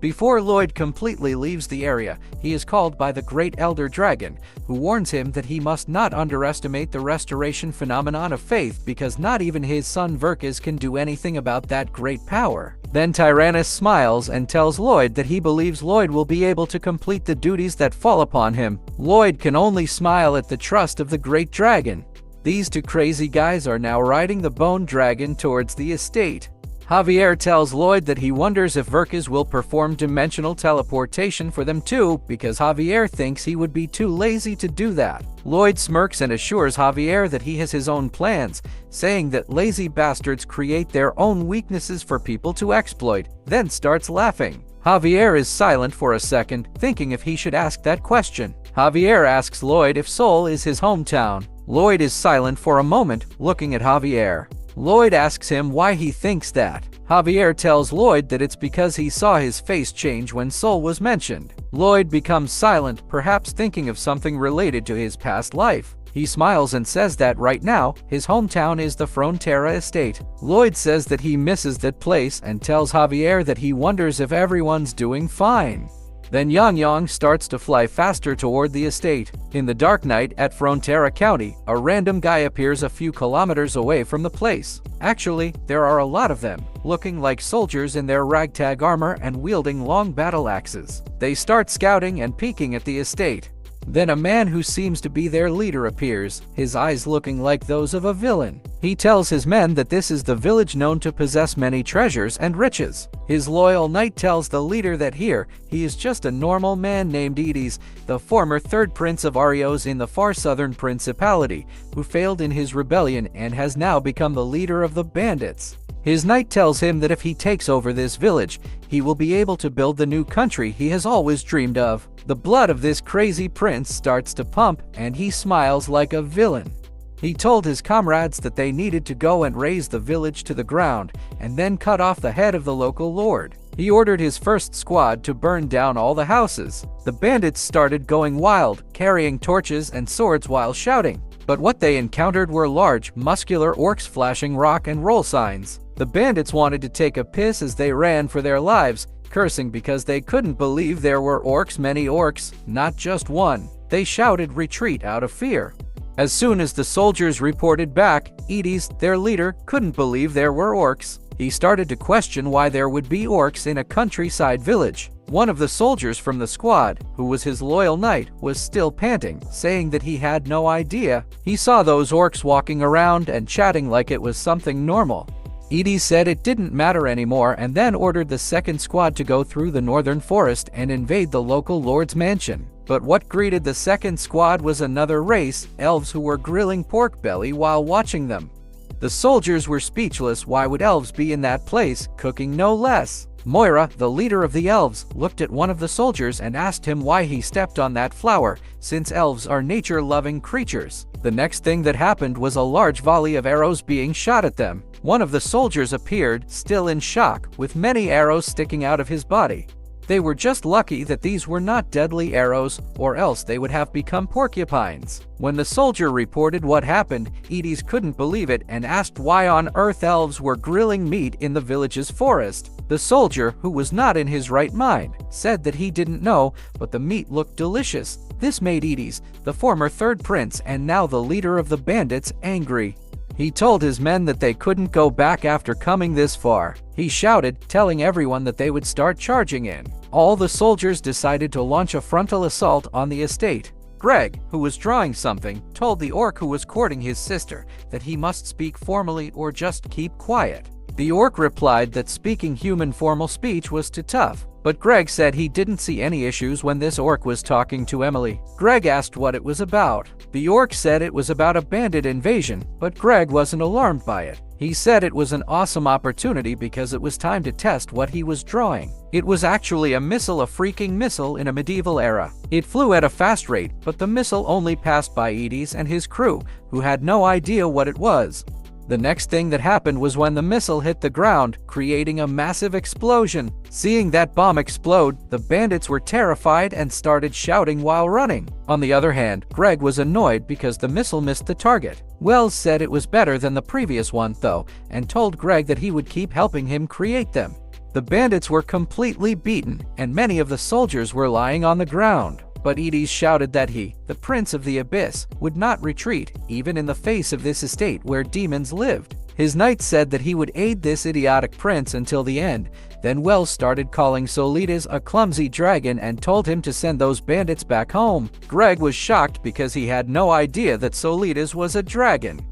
Speaker 1: Before Lloyd completely leaves the area, he is called by the Great Elder Dragon, who warns him that he must not underestimate the restoration phenomenon of faith because not even his son Verkis can do anything about that great power. Then Tyrannus smiles and tells Lloyd that he believes Lloyd will be able to complete the duties that fall upon him. Lloyd can only smile at the trust of the Great Dragon. These 2 crazy guys are now riding the bone dragon towards the estate. Javier tells Lloyd that he wonders if Verkis will perform dimensional teleportation for them too, because Javier thinks he would be too lazy to do that. Lloyd smirks and assures Javier that he has his own plans, saying that lazy bastards create their own weaknesses for people to exploit, then starts laughing. Javier is silent for a second, thinking if he should ask that question. Javier asks Lloyd if Seoul is his hometown. Lloyd is silent for a moment, looking at Javier. Lloyd asks him why he thinks that. Javier tells Lloyd that it's because he saw his face change when Seoul was mentioned. Lloyd becomes silent, perhaps thinking of something related to his past life. He smiles and says that right now, his hometown is the Frontera estate. Lloyd says that he misses that place and tells Javier that he wonders if everyone's doing fine. Then Yang Yang starts to fly faster toward the estate. In the dark night at Frontera County, a random guy appears a few kilometers away from the place. Actually, there are a lot of them, looking like soldiers in their ragtag armor and wielding long battle axes. They start scouting and peeking at the estate. Then a man who seems to be their leader appears, his eyes looking like those of a villain. He tells his men that this is the village known to possess many treasures and riches. His loyal knight tells the leader that here, he is just a normal man named Edis, the former third prince of Arios in the far southern principality, who failed in his rebellion and has now become the leader of the bandits. His knight tells him that if he takes over this village, he will be able to build the new country he has always dreamed of. The blood of this crazy prince starts to pump, and he smiles like a villain. He told his comrades that they needed to go and raze the village to the ground, and then cut off the head of the local lord. He ordered his first squad to burn down all the houses. The bandits started going wild, carrying torches and swords while shouting. But what they encountered were large, muscular orcs flashing rock and roll signs. The bandits wanted to take a piss as they ran for their lives, cursing because they couldn't believe there were many orcs, not just one. They shouted retreat out of fear. As soon as the soldiers reported back, Edis, their leader, couldn't believe there were orcs. He started to question why there would be orcs in a countryside village. One of the soldiers from the squad, who was his loyal knight, was still panting, saying that he had no idea. He saw those orcs walking around and chatting like it was something normal. Edis said it didn't matter anymore and then ordered the second squad to go through the northern forest and invade the local lord's mansion. But what greeted the second squad was another race, elves who were grilling pork belly while watching them. The soldiers were speechless. Why would elves be in that place, cooking no less? Moira, the leader of the elves, looked at one of the soldiers and asked him why he stepped on that flower, since elves are nature-loving creatures. The next thing that happened was a large volley of arrows being shot at them. One of the soldiers appeared, still in shock, with many arrows sticking out of his body. They were just lucky that these were not deadly arrows, or else they would have become porcupines. When the soldier reported what happened, Edis couldn't believe it and asked why on earth elves were grilling meat in the village's forest. The soldier, who was not in his right mind, said that he didn't know, but the meat looked delicious. This made Edis, the former third prince and now the leader of the bandits, angry. He told his men that they couldn't go back after coming this far. He shouted, telling everyone that they would start charging in. All the soldiers decided to launch a frontal assault on the estate. Greg, who was drawing something, told the orc who was courting his sister that he must speak formally or just keep quiet. The orc replied that speaking human formal speech was too tough, but Greg said he didn't see any issues when this orc was talking to Emily. Greg asked what it was about. The orc said it was about a bandit invasion, but Greg wasn't alarmed by it. He said it was an awesome opportunity because it was time to test what he was drawing. It was actually a freaking missile in a medieval era. It flew at a fast rate, but the missile only passed by Edis and his crew, who had no idea what it was. The next thing that happened was when the missile hit the ground, creating a massive explosion. Seeing that bomb explode, the bandits were terrified and started shouting while running. On the other hand, Greg was annoyed because the missile missed the target. Wells said it was better than the previous one, though, and told Greg that he would keep helping him create them. The bandits were completely beaten, and many of the soldiers were lying on the ground. But Edis shouted that he, the Prince of the Abyss, would not retreat, even in the face of this estate where demons lived. His knight said that he would aid this idiotic prince until the end. Then Wells started calling Solitas a clumsy dragon and told him to send those bandits back home. Greg was shocked because he had no idea that Solitas was a dragon.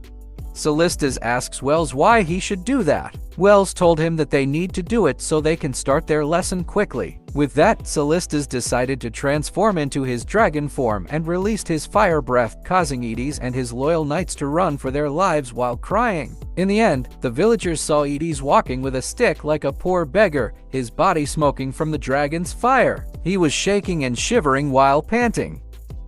Speaker 1: Solistas asks Wells why he should do that. Wells told him that they need to do it so they can start their lesson quickly. With that, Solistas decided to transform into his dragon form and released his fire breath, causing Edis and his loyal knights to run for their lives while crying. In the end, the villagers saw Edis walking with a stick like a poor beggar, his body smoking from the dragon's fire. He was shaking and shivering while panting.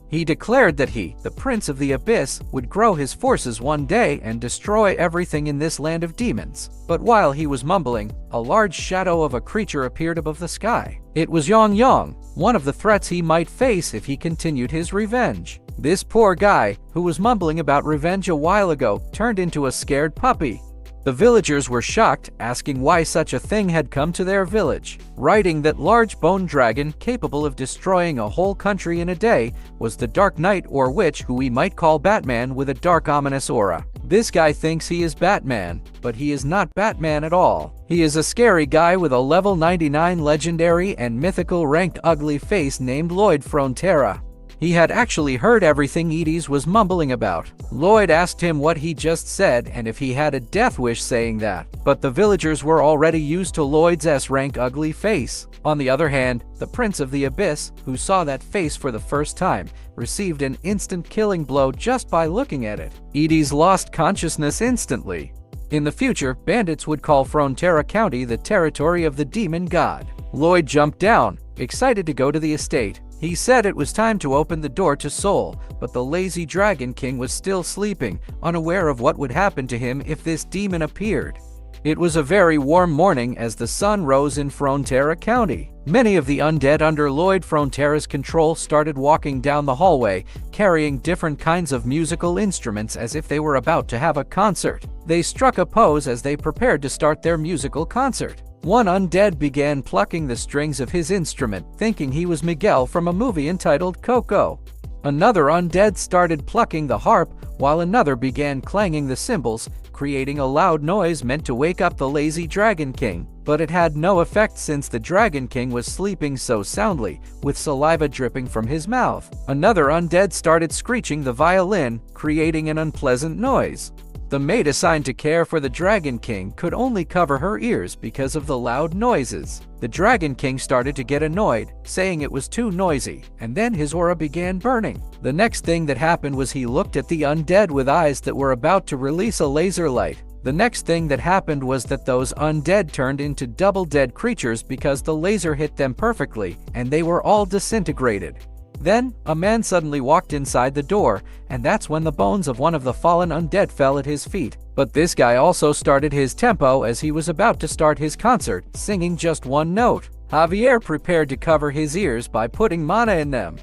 Speaker 1: He declared that he, the Prince of the Abyss, would grow his forces one day and destroy everything in this land of demons. But while he was mumbling, a large shadow of a creature appeared above the sky. It was Yang Yang, one of the threats he might face if he continued his revenge. This poor guy, who was mumbling about revenge a while ago, turned into a scared puppy. The villagers were shocked, asking why such a thing had come to their village, writing that large bone dragon capable of destroying a whole country in a day was the Dark Knight or witch who we might call Batman with a dark ominous aura. This guy thinks he is Batman, but he is not Batman at all. He is a scary guy with a level 99 legendary and mythical ranked ugly face named Lloyd Frontera. He had actually heard everything Edie's was mumbling about. Lloyd asked him what he just said and if he had a death wish saying that, but the villagers were already used to Lloyd's S-rank ugly face. On the other hand, the Prince of the Abyss, who saw that face for the first time, received an instant killing blow just by looking at it. Edie's lost consciousness instantly. In the future, bandits would call Frontera County the territory of the demon god. Lloyd jumped down, excited to go to the estate. He said it was time to open the door to Seoul, but the lazy Dragon King was still sleeping, unaware of what would happen to him if this demon appeared. It was a very warm morning as the sun rose in Frontera County. Many of the undead under Lloyd Frontera's control started walking down the hallway, carrying different kinds of musical instruments as if they were about to have a concert. They struck a pose as they prepared to start their musical concert. One undead began plucking the strings of his instrument, thinking he was Miguel from a movie entitled Coco. Another undead started plucking the harp, while another began clanging the cymbals, creating a loud noise meant to wake up the lazy Dragon King. But it had no effect since the Dragon King was sleeping so soundly, with saliva dripping from his mouth. Another undead started screeching the violin, creating an unpleasant noise. The maid assigned to care for the Dragon King could only cover her ears because of the loud noises. The Dragon King started to get annoyed, saying it was too noisy, and then his aura began burning. The next thing that happened was he looked at the undead with eyes that were about to release a laser light. The next thing that happened was that those undead turned into double-dead creatures because the laser hit them perfectly, and they were all disintegrated. Then, a man suddenly walked inside the door, and that's when the bones of one of the fallen undead fell at his feet. But this guy also started his tempo as he was about to start his concert, singing just one note. Javier prepared to cover his ears by putting mana in them.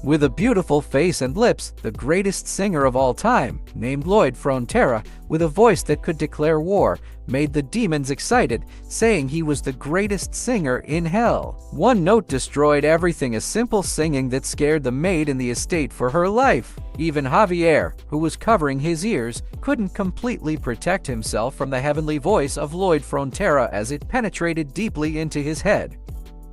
Speaker 1: With a beautiful face and lips, the greatest singer of all time, named Lloyd Frontera, with a voice that could declare war, made the demons excited, saying he was the greatest singer in hell. One note destroyed everything, a simple singing that scared the maid in the estate for her life. Even Javier, who was covering his ears, couldn't completely protect himself from the heavenly voice of Lloyd Frontera as it penetrated deeply into his head.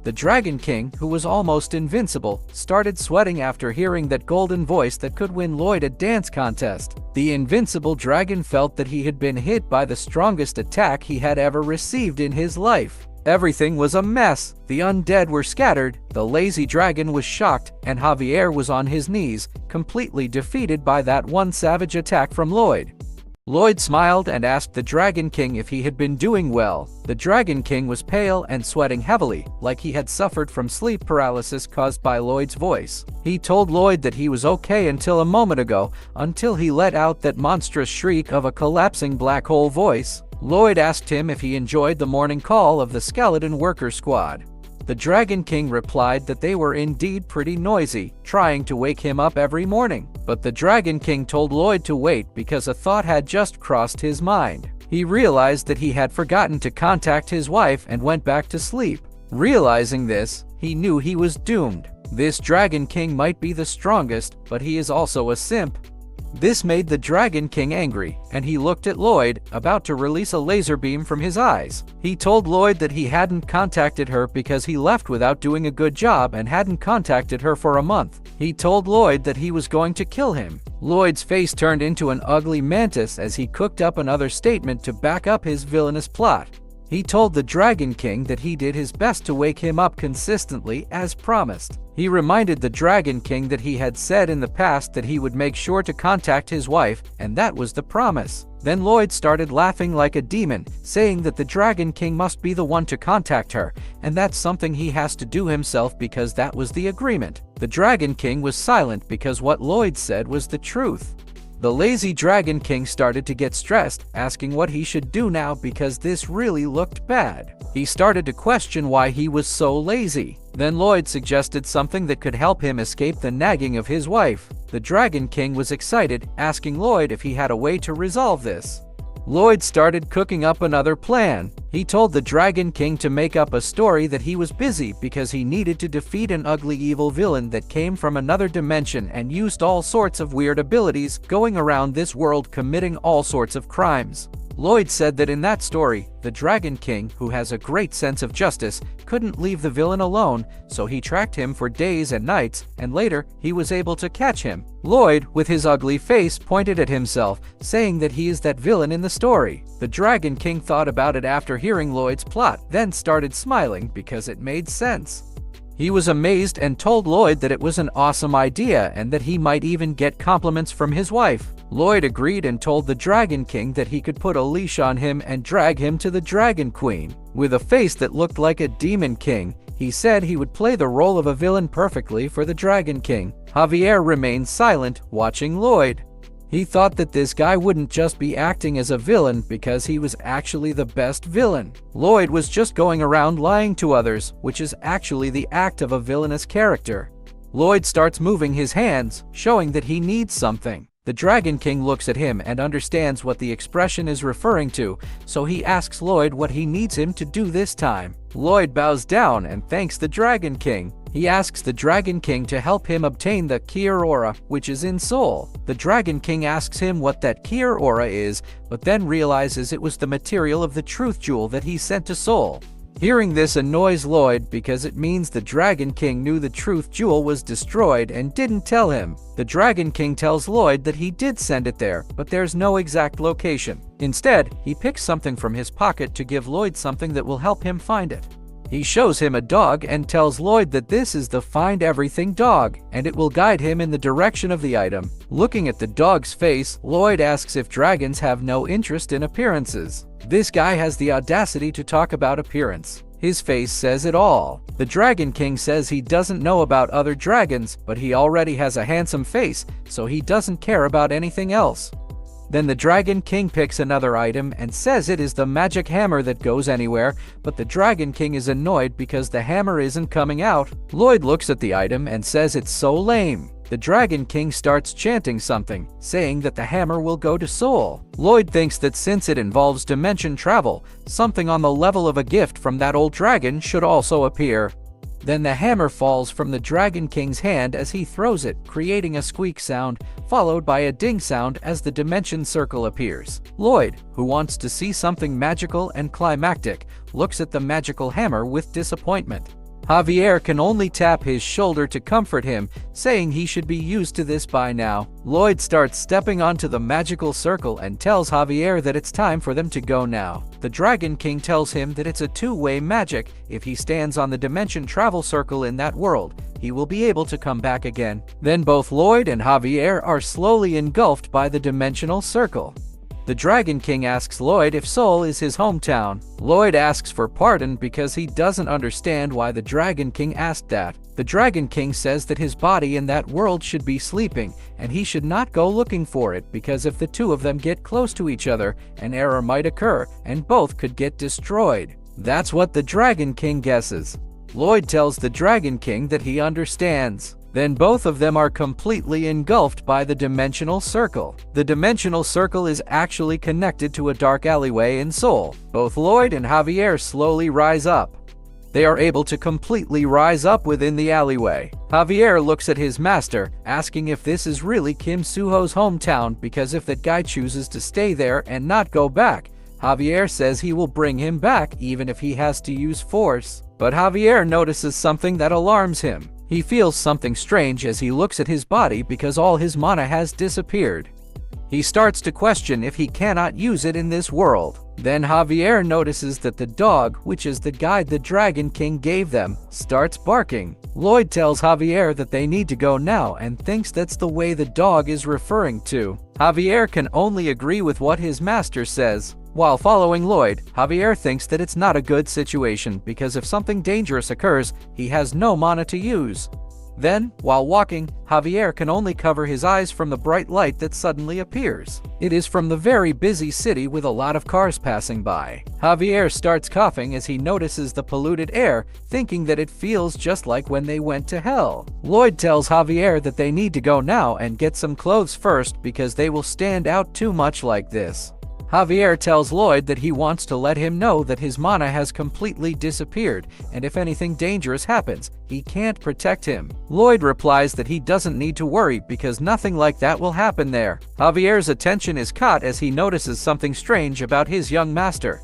Speaker 1: The Dragon King, who was almost invincible, started sweating after hearing that golden voice that could win Lloyd a dance contest. The invincible dragon felt that he had been hit by the strongest attack he had ever received in his life. Everything was a mess. The undead were scattered, the lazy dragon was shocked, and Javier was on his knees, completely defeated by that one savage attack from Lloyd. Lloyd smiled and asked the Dragon King if he had been doing well. The Dragon King was pale and sweating heavily, like he had suffered from sleep paralysis caused by Lloyd's voice. He told Lloyd that he was okay until a moment ago, until he let out that monstrous shriek of a collapsing black hole voice. Lloyd asked him if he enjoyed the morning call of the skeleton worker squad. The Dragon King replied that they were indeed pretty noisy, trying to wake him up every morning. But the Dragon King told Lloyd to wait because a thought had just crossed his mind. He realized that he had forgotten to contact his wife and went back to sleep. Realizing this, he knew he was doomed. This Dragon King might be the strongest, but he is also a simp. This made the Dragon King angry, and he looked at Lloyd, about to release a laser beam from his eyes. He told Lloyd that he hadn't contacted her because he left without doing a good job and hadn't contacted her for a month. He told Lloyd that he was going to kill him. Lloyd's face turned into an ugly mantis as he cooked up another statement to back up his villainous plot. He told the Dragon King that he did his best to wake him up consistently as promised. He reminded the Dragon King that he had said in the past that he would make sure to contact his wife, and that was the promise. Then Lloyd started laughing like a demon, saying that the Dragon King must be the one to contact her, and that's something he has to do himself because that was the agreement. The Dragon King was silent because what Lloyd said was the truth. The lazy Dragon King started to get stressed, asking what he should do now because this really looked bad. He started to question why he was so lazy. Then Lloyd suggested something that could help him escape the nagging of his wife. The Dragon King was excited, asking Lloyd if he had a way to resolve this. Lloyd started cooking up another plan. He told the Dragon King to make up a story that he was busy because he needed to defeat an ugly evil villain that came from another dimension and used all sorts of weird abilities, going around this world committing all sorts of crimes. Lloyd said that in that story, the Dragon King, who has a great sense of justice, couldn't leave the villain alone, so he tracked him for days and nights, and later he was able to catch him. Lloyd, with his ugly face, pointed at himself, saying that he is that villain in the story. The Dragon King thought about it after hearing Lloyd's plot, then started smiling because it made sense. He was amazed and told Lloyd that it was an awesome idea and that he might even get compliments from his wife. Lloyd agreed and told the Dragon King that he could put a leash on him and drag him to the Dragon Queen. With a face that looked like a demon king, he said he would play the role of a villain perfectly for the Dragon King. Javier remained silent, watching Lloyd. He thought that this guy wouldn't just be acting as a villain because he was actually the best villain. Lloyd was just going around lying to others, which is actually the act of a villainous character. Lloyd starts moving his hands, showing that he needs something. The Dragon King looks at him and understands what the expression is referring to, so he asks Lloyd what he needs him to do this time. Lloyd bows down and thanks the Dragon King. He asks the Dragon King to help him obtain the Kier Aura, which is in Seoul. The Dragon King asks him what that Kier Aura is, but then realizes it was the material of the Truth Jewel that he sent to Seoul. Hearing this annoys Lloyd because it means the Dragon King knew the Truth Jewel was destroyed and didn't tell him. The Dragon King tells Lloyd that he did send it there, but there's no exact location. Instead, he picks something from his pocket to give Lloyd something that will help him find it. He shows him a dog and tells Lloyd that this is the Find Everything dog, and it will guide him in the direction of the item. Looking at the dog's face, Lloyd asks if dragons have no interest in appearances. This guy has the audacity to talk about appearance. His face says it all. The Dragon King says he doesn't know about other dragons, but he already has a handsome face, so he doesn't care about anything else. Then the Dragon King picks another item and says it is the magic hammer that goes anywhere, but the Dragon King is annoyed because the hammer isn't coming out. Lloyd looks at the item and says it's so lame. The Dragon King starts chanting something, saying that the hammer will go to Seoul. Lloyd thinks that since it involves dimension travel, something on the level of a gift from that old dragon should also appear. Then the hammer falls from the Dragon King's hand as he throws it, creating a squeak sound, followed by a ding sound as the dimension circle appears. Lloyd, who wants to see something magical and climactic, looks at the magical hammer with disappointment. Javier can only tap his shoulder to comfort him, saying he should be used to this by now. Lloyd starts stepping onto the magical circle and tells Javier that it's time for them to go now. The Dragon King tells him that it's a two-way magic. If he stands on the dimension travel circle in that world, he will be able to come back again. Then both Lloyd and Javier are slowly engulfed by the dimensional circle. The Dragon King asks Lloyd if Seoul is his hometown. Lloyd asks for pardon because he doesn't understand why the Dragon King asked that. The Dragon King says that his body in that world should be sleeping, and he should not go looking for it because if the two of them get close to each other, an error might occur, and both could get destroyed. That's what the Dragon King guesses. Lloyd tells the Dragon King that he understands. Then both of them are completely engulfed by the dimensional circle. The dimensional circle is actually connected to a dark alleyway in Seoul. Both Lloyd and Javier slowly rise up. They are able to completely rise up within the alleyway. Javier looks at his master, asking if this is really Kim Suho's hometown because if that guy chooses to stay there and not go back, Javier says he will bring him back even if he has to use force. But Javier notices something that alarms him. He feels something strange as he looks at his body because all his mana has disappeared. He starts to question if he cannot use it in this world. Then Javier notices that the dog, which is the guide the Dragon King gave them, starts barking. Lloyd tells Javier that they need to go now and thinks that's the way the dog is referring to. Javier can only agree with what his master says. While following Lloyd, Javier thinks that it's not a good situation because if something dangerous occurs, he has no mana to use. Then, while walking, Javier can only cover his eyes from the bright light that suddenly appears. It is from the very busy city with a lot of cars passing by. Javier starts coughing as he notices the polluted air, thinking that it feels just like when they went to hell. Lloyd tells Javier that they need to go now and get some clothes first because they will stand out too much like this. Javier tells Lloyd that he wants to let him know that his mana has completely disappeared, and if anything dangerous happens, he can't protect him. Lloyd replies that he doesn't need to worry because nothing like that will happen there. Javier's attention is caught as he notices something strange about his young master.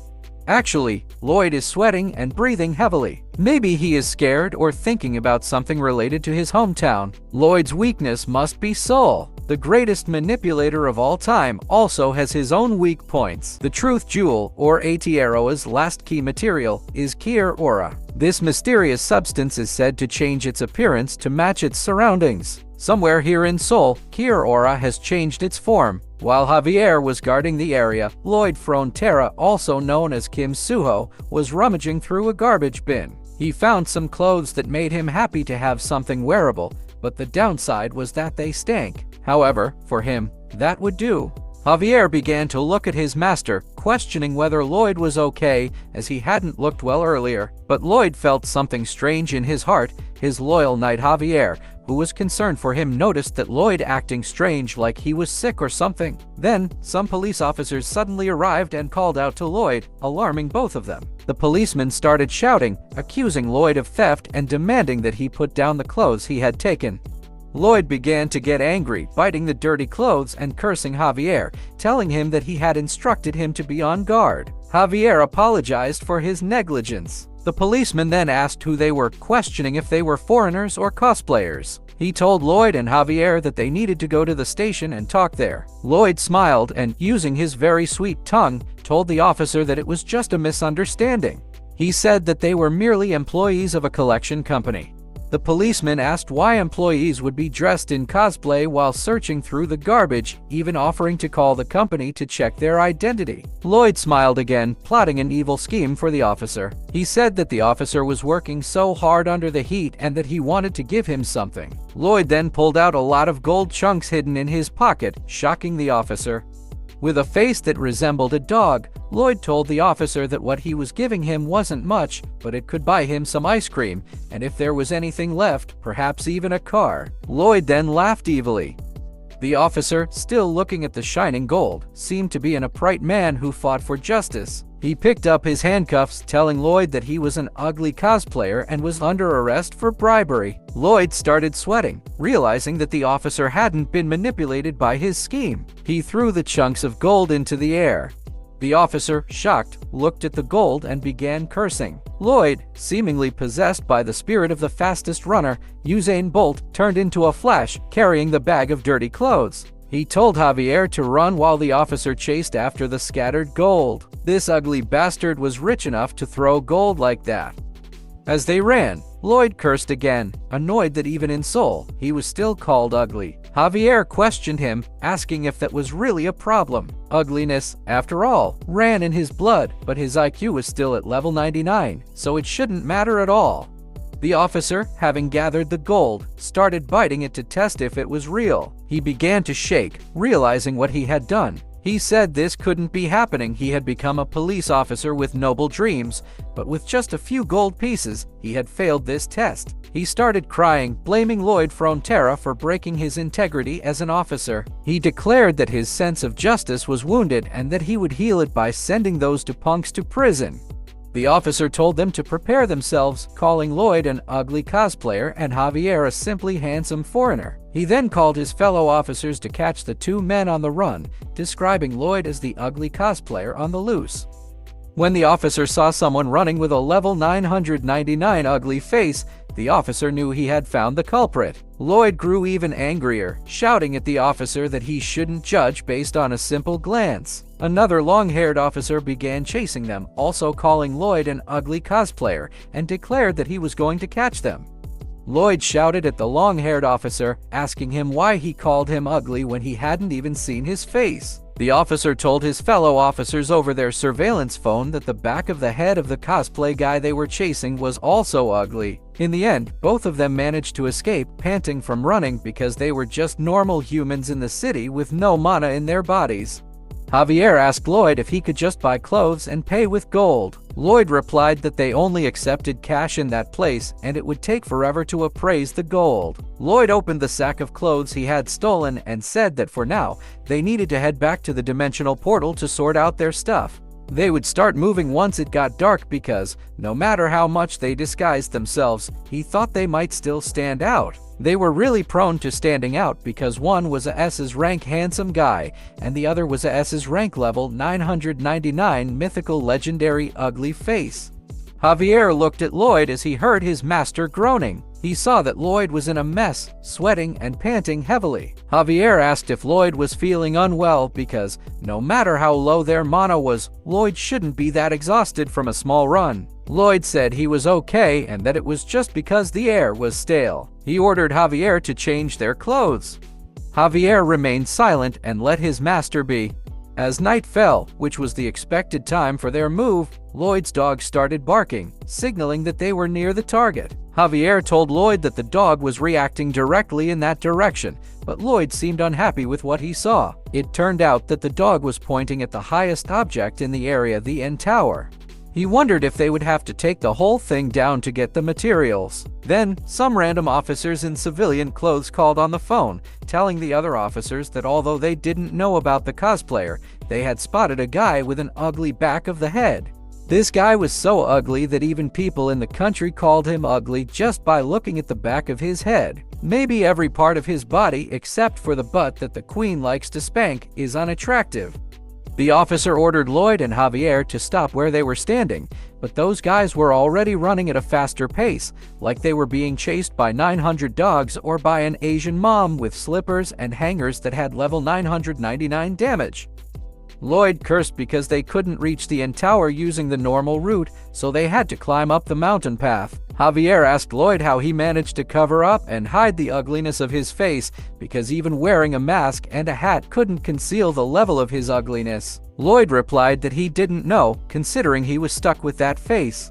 Speaker 1: Actually, Lloyd is sweating and breathing heavily. Maybe he is scared or thinking about something related to his hometown. Lloyd's weakness must be Seoul. The greatest manipulator of all time also has his own weak points. The truth jewel, or Aotearoa's last key material, is Kier Aura. This mysterious substance is said to change its appearance to match its surroundings. Somewhere here in Seoul, Kier Aura has changed its form. While Javier was guarding the area, Lloyd Frontera, also known as Kim Suho, was rummaging through a garbage bin. He found some clothes that made him happy to have something wearable, but the downside was that they stank. However, for him, that would do. Javier began to look at his master, questioning whether Lloyd was okay, as he hadn't looked well earlier. But Lloyd felt something strange in his heart. His loyal knight Javier, who was concerned for him, noticed that Lloyd acting strange, like he was sick or something. Then, some police officers suddenly arrived and called out to Lloyd, alarming both of them. The policemen started shouting, accusing Lloyd of theft and demanding that he put down the clothes he had taken. Lloyd began to get angry, biting the dirty clothes and cursing Javier, telling him that he had instructed him to be on guard. Javier apologized for his negligence. The policeman then asked who they were, questioning if they were foreigners or cosplayers. He told Lloyd and Javier that they needed to go to the station and talk there. Lloyd smiled and, using his very sweet tongue, told the officer that it was just a misunderstanding. He said that they were merely employees of a collection company. The policeman asked why employees would be dressed in cosplay while searching through the garbage, even offering to call the company to check their identity. Lloyd smiled again, plotting an evil scheme for the officer. He said that the officer was working so hard under the heat and that he wanted to give him something. Lloyd then pulled out a lot of gold chunks hidden in his pocket, shocking the officer. With a face that resembled a dog, Lloyd told the officer that what he was giving him wasn't much, but it could buy him some ice cream, and if there was anything left, perhaps even a car. Lloyd then laughed evilly. The officer, still looking at the shining gold, seemed to be an upright man who fought for justice. He picked up his handcuffs, telling Lloyd that he was an ugly cosplayer and was under arrest for bribery. Lloyd started sweating, realizing that the officer hadn't been manipulated by his scheme. He threw the chunks of gold into the air. The officer, shocked, looked at the gold and began cursing. Lloyd, seemingly possessed by the spirit of the fastest runner, Usain Bolt, turned into a flash, carrying the bag of dirty clothes. He told Javier to run while the officer chased after the scattered gold. This ugly bastard was rich enough to throw gold like that. As they ran, Lloyd cursed again, annoyed that even in Seoul, he was still called ugly. Javier questioned him, asking if that was really a problem. Ugliness, after all, ran in his blood, but his IQ was still at level 99, so it shouldn't matter at all. The officer, having gathered the gold, started biting it to test if it was real. He began to shake, realizing what he had done. He said this couldn't be happening. He had become a police officer with noble dreams, but with just a few gold pieces, he had failed this test. He started crying, blaming Lloyd Frontera for breaking his integrity as an officer. He declared that his sense of justice was wounded and that he would heal it by sending those two punks to prison. The officer told them to prepare themselves, calling Lloyd an ugly cosplayer and Javier a simply handsome foreigner. He then called his fellow officers to catch the two men on the run, describing Lloyd as the ugly cosplayer on the loose. When the officer saw someone running with a level 999 ugly face, the officer knew he had found the culprit. Lloyd grew even angrier, shouting at the officer that he shouldn't judge based on a simple glance. Another long-haired officer began chasing them, also calling Lloyd an ugly cosplayer, and declared that he was going to catch them. Lloyd shouted at the long-haired officer, asking him why he called him ugly when he hadn't even seen his face. The officer told his fellow officers over their surveillance phone that the back of the head of the cosplay guy they were chasing was also ugly. In the end, both of them managed to escape, panting from running because they were just normal humans in the city with no mana in their bodies. Javier asked Lloyd if he could just buy clothes and pay with gold. Lloyd replied that they only accepted cash in that place and it would take forever to appraise the gold. Lloyd opened the sack of clothes he had stolen and said that for now, they needed to head back to the dimensional portal to sort out their stuff. They would start moving once it got dark because, no matter how much they disguised themselves, he thought they might still stand out. They were really prone to standing out because one was a S's rank handsome guy and the other was a S's rank level 999 mythical legendary ugly face. Javier looked at Lloyd as he heard his master groaning. He saw that Lloyd was in a mess, sweating and panting heavily. Javier asked if Lloyd was feeling unwell because, no matter how low their mana was, Lloyd shouldn't be that exhausted from a small run. Lloyd said he was okay and that it was just because the air was stale. He ordered Javier to change their clothes. Javier remained silent and let his master be. As night fell, which was the expected time for their move, Lloyd's dog started barking, signaling that they were near the target. Javier told Lloyd that the dog was reacting directly in that direction, but Lloyd seemed unhappy with what he saw. It turned out that the dog was pointing at the highest object in the area, the end tower. He wondered if they would have to take the whole thing down to get the materials. Then, some random officers in civilian clothes called on the phone, telling the other officers that although they didn't know about the cosplayer, they had spotted a guy with an ugly back of the head. This guy was so ugly that even people in the country called him ugly just by looking at the back of his head. Maybe every part of his body, except for the butt that the queen likes to spank, is unattractive. The officer ordered Lloyd and Javier to stop where they were standing, but those guys were already running at a faster pace, like they were being chased by 900 dogs or by an Asian mom with slippers and hangers that had level 999 damage. Lloyd cursed because they couldn't reach the end tower using the normal route, so they had to climb up the mountain path. Javier asked Lloyd how he managed to cover up and hide the ugliness of his face, because even wearing a mask and a hat couldn't conceal the level of his ugliness. Lloyd replied that he didn't know, considering he was stuck with that face.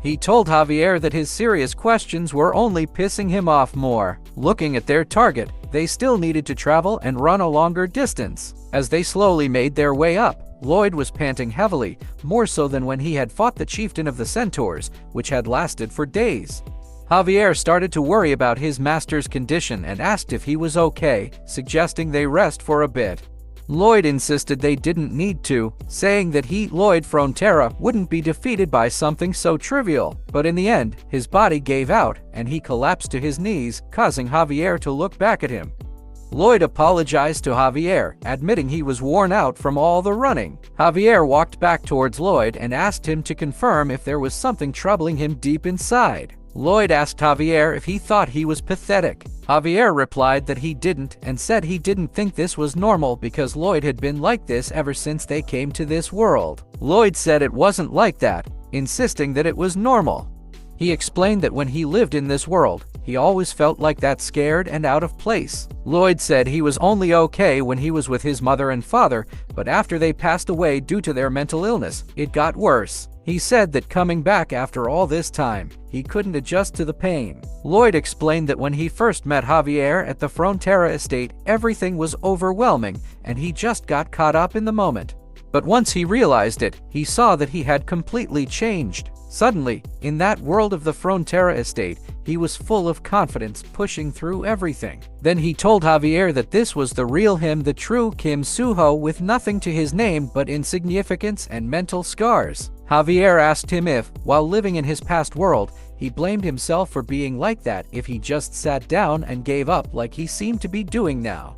Speaker 1: He told Javier that his serious questions were only pissing him off more. Looking at their target, they still needed to travel and run a longer distance. As they slowly made their way up, Lloyd was panting heavily, more so than when he had fought the chieftain of the centaurs, which had lasted for days. Javier started to worry about his master's condition and asked if he was okay, suggesting they rest for a bit. Lloyd insisted they didn't need to, saying that he, Lloyd Frontera, wouldn't be defeated by something so trivial. But in the end, his body gave out and he collapsed to his knees, causing Javier to look back at him. Lloyd apologized to Javier, admitting he was worn out from all the running. Javier walked back towards Lloyd and asked him to confirm if there was something troubling him deep inside. Lloyd asked Javier if he thought he was pathetic. Javier replied that he didn't and said he didn't think this was normal because Lloyd had been like this ever since they came to this world. Lloyd said it wasn't like that, insisting that it was normal. He explained that when he lived in this world, he always felt like that, scared and out of place. Lloyd said he was only okay when he was with his mother and father, but after they passed away due to their mental illness, it got worse. He said that coming back after all this time, he couldn't adjust to the pain. Lloyd explained that when he first met Javier at the Frontera estate, everything was overwhelming and he just got caught up in the moment. But once he realized it, he saw that he had completely changed. Suddenly, in that world of the Frontera estate, he was full of confidence, pushing through everything. Then he told Javier that this was the real him, the true Kim Suho, with nothing to his name but insignificance and mental scars. Javier asked him if, while living in his past world, he blamed himself for being like that if he just sat down and gave up like he seemed to be doing now.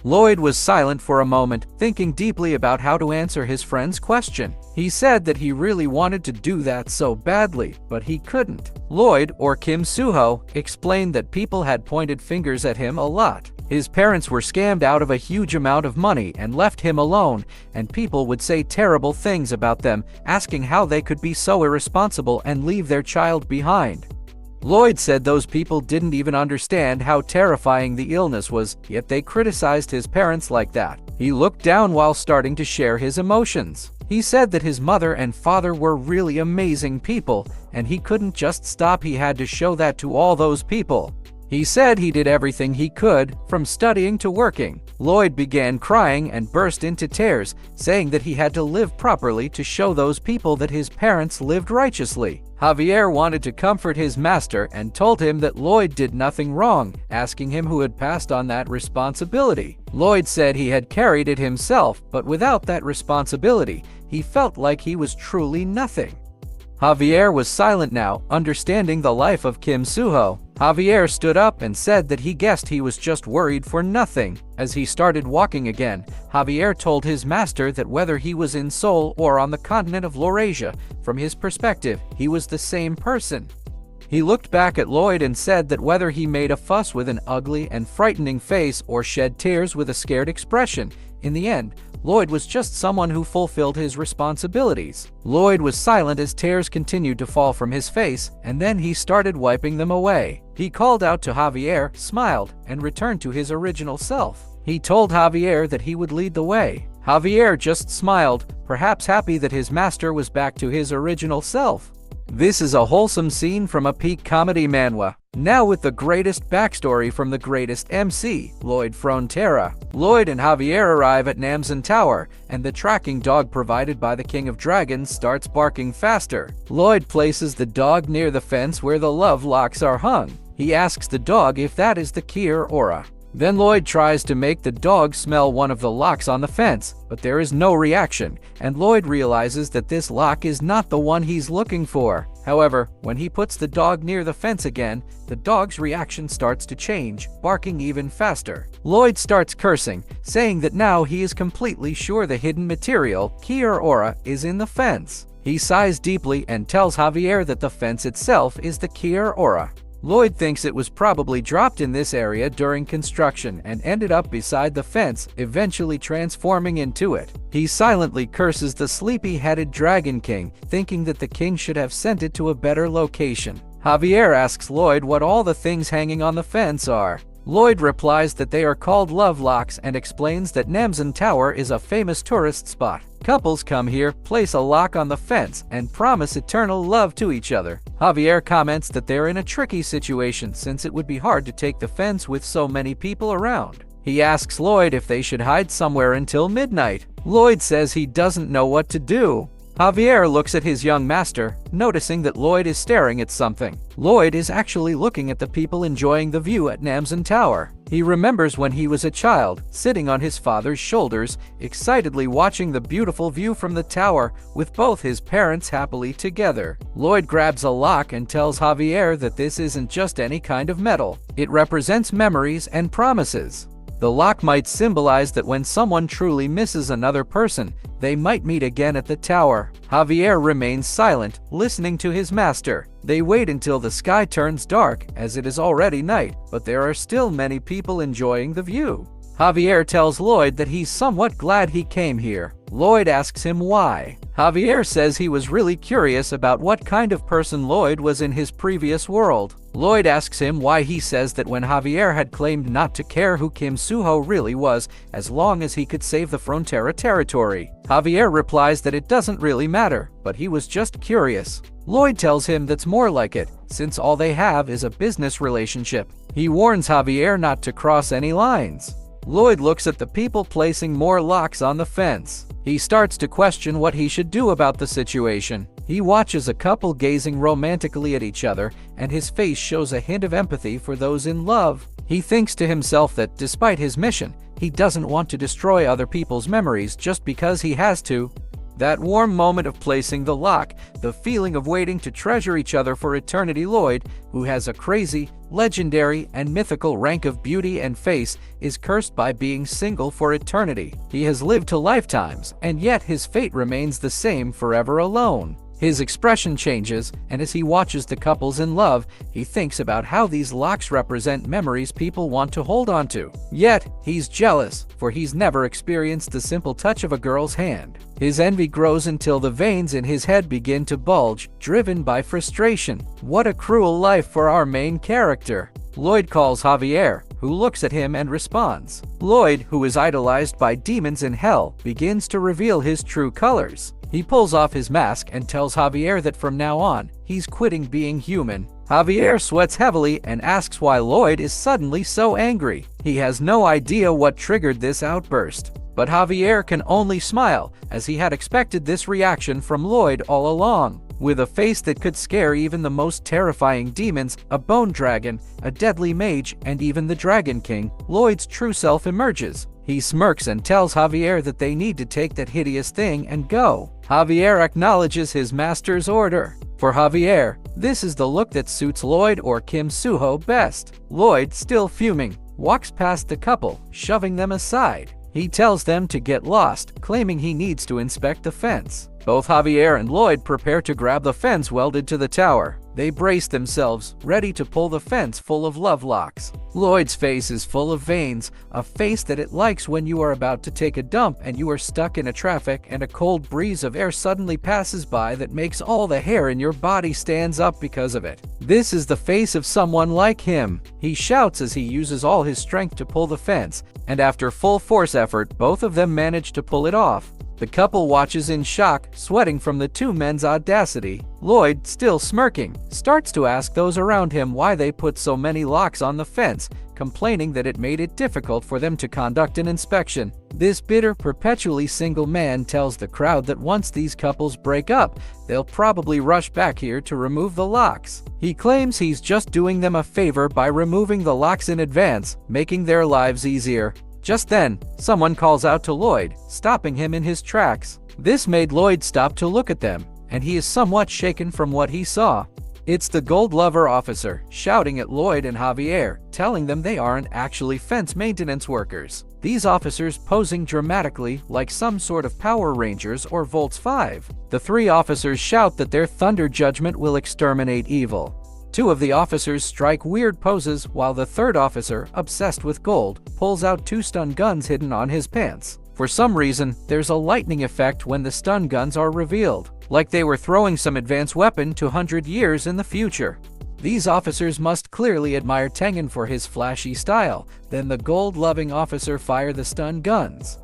Speaker 1: Lloyd was silent for a moment, thinking deeply about how to answer his friend's question. He said that he really wanted to do that so badly, but he couldn't. Lloyd, or Kim Suho, explained that people had pointed fingers at him a lot. His parents were scammed out of a huge amount of money and left him alone, and people would say terrible things about them, asking how they could be so irresponsible and leave their child behind. Lloyd said those people didn't even understand how terrifying the illness was, yet they criticized his parents like that. He looked down while starting to share his emotions. He said that his mother and father were really amazing people, and he couldn't just stop, he had to show that to all those people. He said he did everything he could, from studying to working. Lloyd began crying and burst into tears, saying that he had to live properly to show those people that his parents lived righteously. Javier wanted to comfort his master and told him that Lloyd did nothing wrong, asking him who had passed on that responsibility. Lloyd said he had carried it himself, but without that responsibility, he felt like he was truly nothing. Javier was silent now, understanding the life of Kim Suho. Javier stood up and said that he guessed he was just worried for nothing. As he started walking again, Javier told his master that whether he was in Seoul or on the continent of Laurasia, from his perspective, he was the same person. He looked back at Lloyd and said that whether he made a fuss with an ugly and frightening face or shed tears with a scared expression, in the end, Lloyd was just someone who fulfilled his responsibilities. Lloyd was silent as tears continued to fall from his face, and then he started wiping them away. He called out to Javier, smiled, and returned to his original self. He told Javier that he would lead the way. Javier just smiled, perhaps happy that his master was back to his original self. This is a wholesome scene from a peak comedy manhwa. Now with the greatest backstory from the greatest MC, Lloyd Frontera. Lloyd and Javier arrive at Namsan Tower, and the tracking dog provided by the King of Dragons starts barking faster. Lloyd places the dog near the fence where the love locks are hung. He asks the dog if that is the key or aura. Then Lloyd tries to make the dog smell one of the locks on the fence, but there is no reaction, and Lloyd realizes that this lock is not the one he's looking for. However, when he puts the dog near the fence again, the dog's reaction starts to change, barking even faster. Lloyd starts cursing, saying that now he is completely sure the hidden material, key or aura, is in the fence. He sighs deeply and tells Javier that the fence itself is the key or aura. Lloyd thinks it was probably dropped in this area during construction and ended up beside the fence, eventually transforming into it. He silently curses the sleepy-headed Dragon King, thinking that the king should have sent it to a better location. Javier asks Lloyd what all the things hanging on the fence are. Lloyd replies that they are called love locks and explains that Namsan Tower is a famous tourist spot. Couples come here, place a lock on the fence, and promise eternal love to each other. Javier comments that they're in a tricky situation since it would be hard to take the fence with so many people around. He asks Lloyd if they should hide somewhere until midnight. Lloyd says he doesn't know what to do. Javier looks at his young master, noticing that Lloyd is staring at something. Lloyd is actually looking at the people enjoying the view at Namsan Tower. He remembers when he was a child, sitting on his father's shoulders, excitedly watching the beautiful view from the tower, with both his parents happily together. Lloyd grabs a lock and tells Javier that this isn't just any kind of metal. It represents memories and promises. The lock might symbolize that when someone truly misses another person, they might meet again at the tower. Javier remains silent, listening to his master. They wait until the sky turns dark, as it is already night, but there are still many people enjoying the view. Javier tells Lloyd that he's somewhat glad he came here. Lloyd asks him why. Javier says he was really curious about what kind of person Lloyd was in his previous world. Lloyd asks him why he says that when Javier had claimed not to care who Kim Suho really was, as long as he could save the Frontera territory. Javier replies that it doesn't really matter, but he was just curious. Lloyd tells him that's more like it, since all they have is a business relationship. He warns Javier not to cross any lines. Lloyd looks at the people placing more locks on the fence. He starts to question what he should do about the situation. He watches a couple gazing romantically at each other, and his face shows a hint of empathy for those in love. He thinks to himself that despite his mission, he doesn't want to destroy other people's memories just because he has to. That warm moment of placing the lock, the feeling of waiting to treasure each other for eternity. Lloyd, who has a crazy, legendary, and mythical rank of beauty and face, is cursed by being single for eternity. He has lived to lifetimes, and yet his fate remains the same, forever alone. His expression changes, and as he watches the couples in love, he thinks about how these locks represent memories people want to hold on to. Yet, he's jealous, for he's never experienced the simple touch of a girl's hand. His envy grows until the veins in his head begin to bulge, driven by frustration. What a cruel life for our main character. Lloyd calls Javier, who looks at him and responds. Lloyd, who is idolized by demons in hell, begins to reveal his true colors. He pulls off his mask and tells Javier that from now on, he's quitting being human. Javier sweats heavily and asks why Lloyd is suddenly so angry. He has no idea what triggered this outburst. But Javier can only smile, as he had expected this reaction from Lloyd all along. With a face that could scare even the most terrifying demons, a bone dragon, a deadly mage, and even the Dragon King, Lloyd's true self emerges. He smirks and tells Javier that they need to take that hideous thing and go. Javier acknowledges his master's order. For Javier, this is the look that suits Lloyd or Kim Suho best. Lloyd, still fuming, walks past the couple, shoving them aside. He tells them to get lost, claiming he needs to inspect the fence. Both Javier and Lloyd prepare to grab the fence welded to the tower. They brace themselves, ready to pull the fence full of love locks. Lloyd's face is full of veins, a face that it likes when you are about to take a dump and you are stuck in a traffic and a cold breeze of air suddenly passes by that makes all the hair in your body stands up because of it. This is the face of someone like him. He shouts as he uses all his strength to pull the fence, and after full force effort, both of them manage to pull it off. The couple watches in shock, sweating from the two men's audacity. Lloyd, still smirking, starts to ask those around him why they put so many locks on the fence, complaining that it made it difficult for them to conduct an inspection. This bitter, perpetually single man tells the crowd that once these couples break up, they'll probably rush back here to remove the locks. He claims he's just doing them a favor by removing the locks in advance, making their lives easier. Just then, someone calls out to Lloyd, stopping him in his tracks. This made Lloyd stop to look at them, and he is somewhat shaken from what he saw. It's the gold lover officer, shouting at Lloyd and Javier, telling them they aren't actually fence maintenance workers. These officers posing dramatically like some sort of Power Rangers or Volts 5. The three officers shout that their thunder judgment will exterminate evil. Two of the officers strike weird poses while the third officer, obsessed with gold, pulls out two stun guns hidden on his pants. For some reason, there's a lightning effect when the stun guns are revealed, like they were throwing some advanced weapon 200 years in the future. These officers must clearly admire Tengen for his flashy style. Then the gold-loving officer fire the stun guns.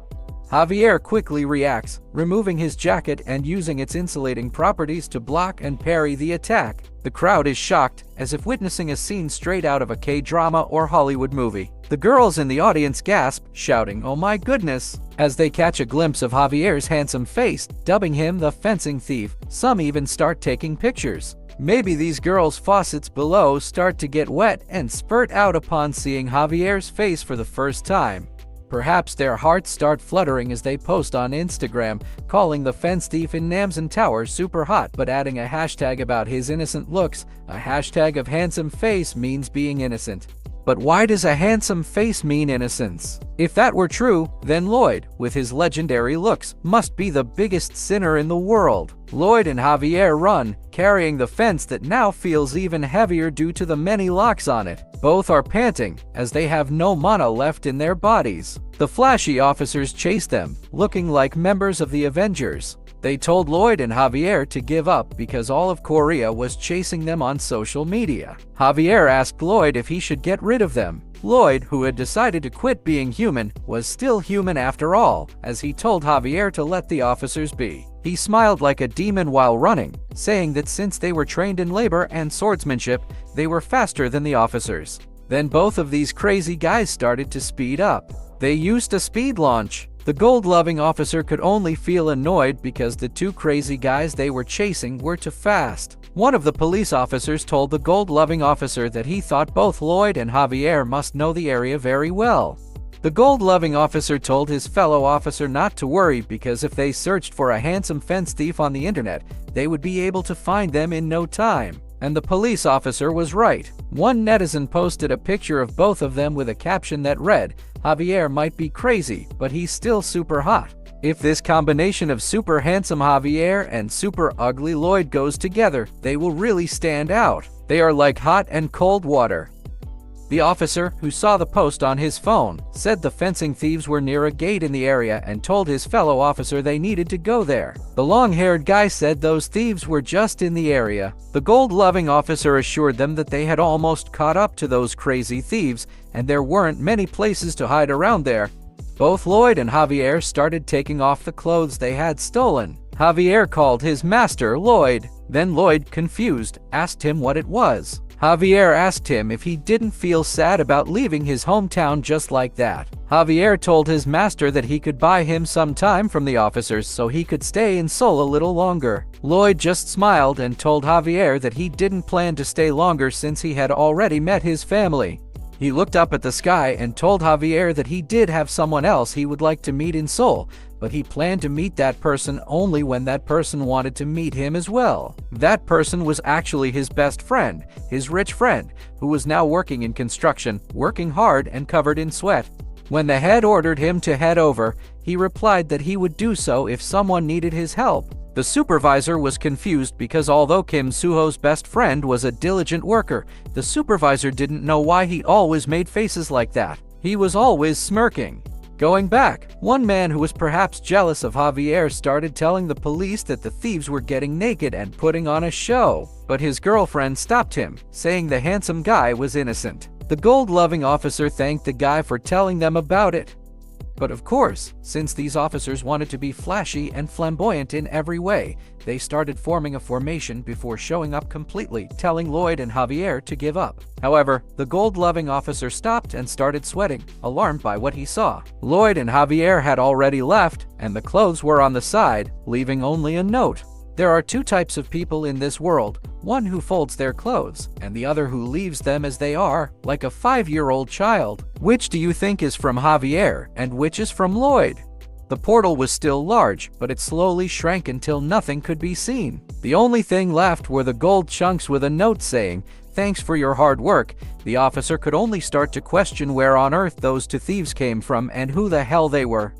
Speaker 1: Javier quickly reacts, removing his jacket and using its insulating properties to block and parry the attack. The crowd is shocked, as if witnessing a scene straight out of a K-drama or Hollywood movie. The girls in the audience gasp, shouting, "Oh my goodness!" as they catch a glimpse of Javier's handsome face, dubbing him the fencing thief. Some even start taking pictures. Maybe these girls' faucets below start to get wet and spurt out upon seeing Javier's face for the first time. Perhaps their hearts start fluttering as they post on Instagram, calling the fence thief in Namsan Tower super hot but adding a hashtag about his innocent looks. A hashtag of handsome face means being innocent. But why does a handsome face mean innocence? If that were true, then Lloyd, with his legendary looks, must be the biggest sinner in the world. Lloyd and Javier run, carrying the fence that now feels even heavier due to the many locks on it. Both are panting, as they have no mana left in their bodies. The flashy officers chase them, looking like members of the Avengers. They told Lloyd and Javier to give up because all of Korea was chasing them on social media. Javier asked Lloyd if he should get rid of them. Lloyd, who had decided to quit being human, was still human after all, as he told Javier to let the officers be. He smiled like a demon while running, saying that since they were trained in labor and swordsmanship, they were faster than the officers. Then both of these crazy guys started to speed up. They used a speed launch. The gold-loving officer could only feel annoyed because the two crazy guys they were chasing were too fast. One of the police officers told the gold-loving officer that he thought both Lloyd and Javier must know the area very well. The gold-loving officer told his fellow officer not to worry because if they searched for a handsome fence thief on the internet, they would be able to find them in no time. And the police officer was right. One netizen posted a picture of both of them with a caption that read, "Javier might be crazy, but he's still super hot." If this combination of super handsome Javier and super ugly Lloyd goes together, they will really stand out. They are like hot and cold water. The officer, who saw the post on his phone, said the fencing thieves were near a gate in the area and told his fellow officer they needed to go there. The long-haired guy said those thieves were just in the area. The gold-loving officer assured them that they had almost caught up to those crazy thieves, and there weren't many places to hide around there. Both Lloyd and Javier started taking off the clothes they had stolen. Javier called his master Lloyd. Then Lloyd, confused, asked him what it was. Javier asked him if he didn't feel sad about leaving his hometown just like that. Javier told his master that he could buy him some time from the officers so he could stay in Seoul a little longer. Lloyd just smiled and told Javier that he didn't plan to stay longer since he had already met his family. He looked up at the sky and told Javier that he did have someone else he would like to meet in Seoul, but he planned to meet that person only when that person wanted to meet him as well. That person was actually his best friend, his rich friend, who was now working in construction, working hard and covered in sweat. When the head ordered him to head over, he replied that he would do so if someone needed his help. The supervisor was confused because although Kim Suho's best friend was a diligent worker, the supervisor didn't know why he always made faces like that. He was always smirking. Going back, one man who was perhaps jealous of Javier started telling the police that the thieves were getting naked and putting on a show, but his girlfriend stopped him, saying the handsome guy was innocent. The gold-loving officer thanked the guy for telling them about it. But of course, since these officers wanted to be flashy and flamboyant in every way, they started forming a formation before showing up completely, telling Lloyd and Javier to give up. However, the gold-loving officer stopped and started sweating, alarmed by what he saw. Lloyd and Javier had already left, and the clothes were on the side, leaving only a note. There are two types of people in this world, one who folds their clothes, and the other who leaves them as they are, like a 5-year-old child. Which do you think is from Javier, and which is from Lloyd? The portal was still large, but it slowly shrank until nothing could be seen. The only thing left were the gold chunks with a note saying, "Thanks for your hard work." The officer could only start to question where on earth those two thieves came from and who the hell they were.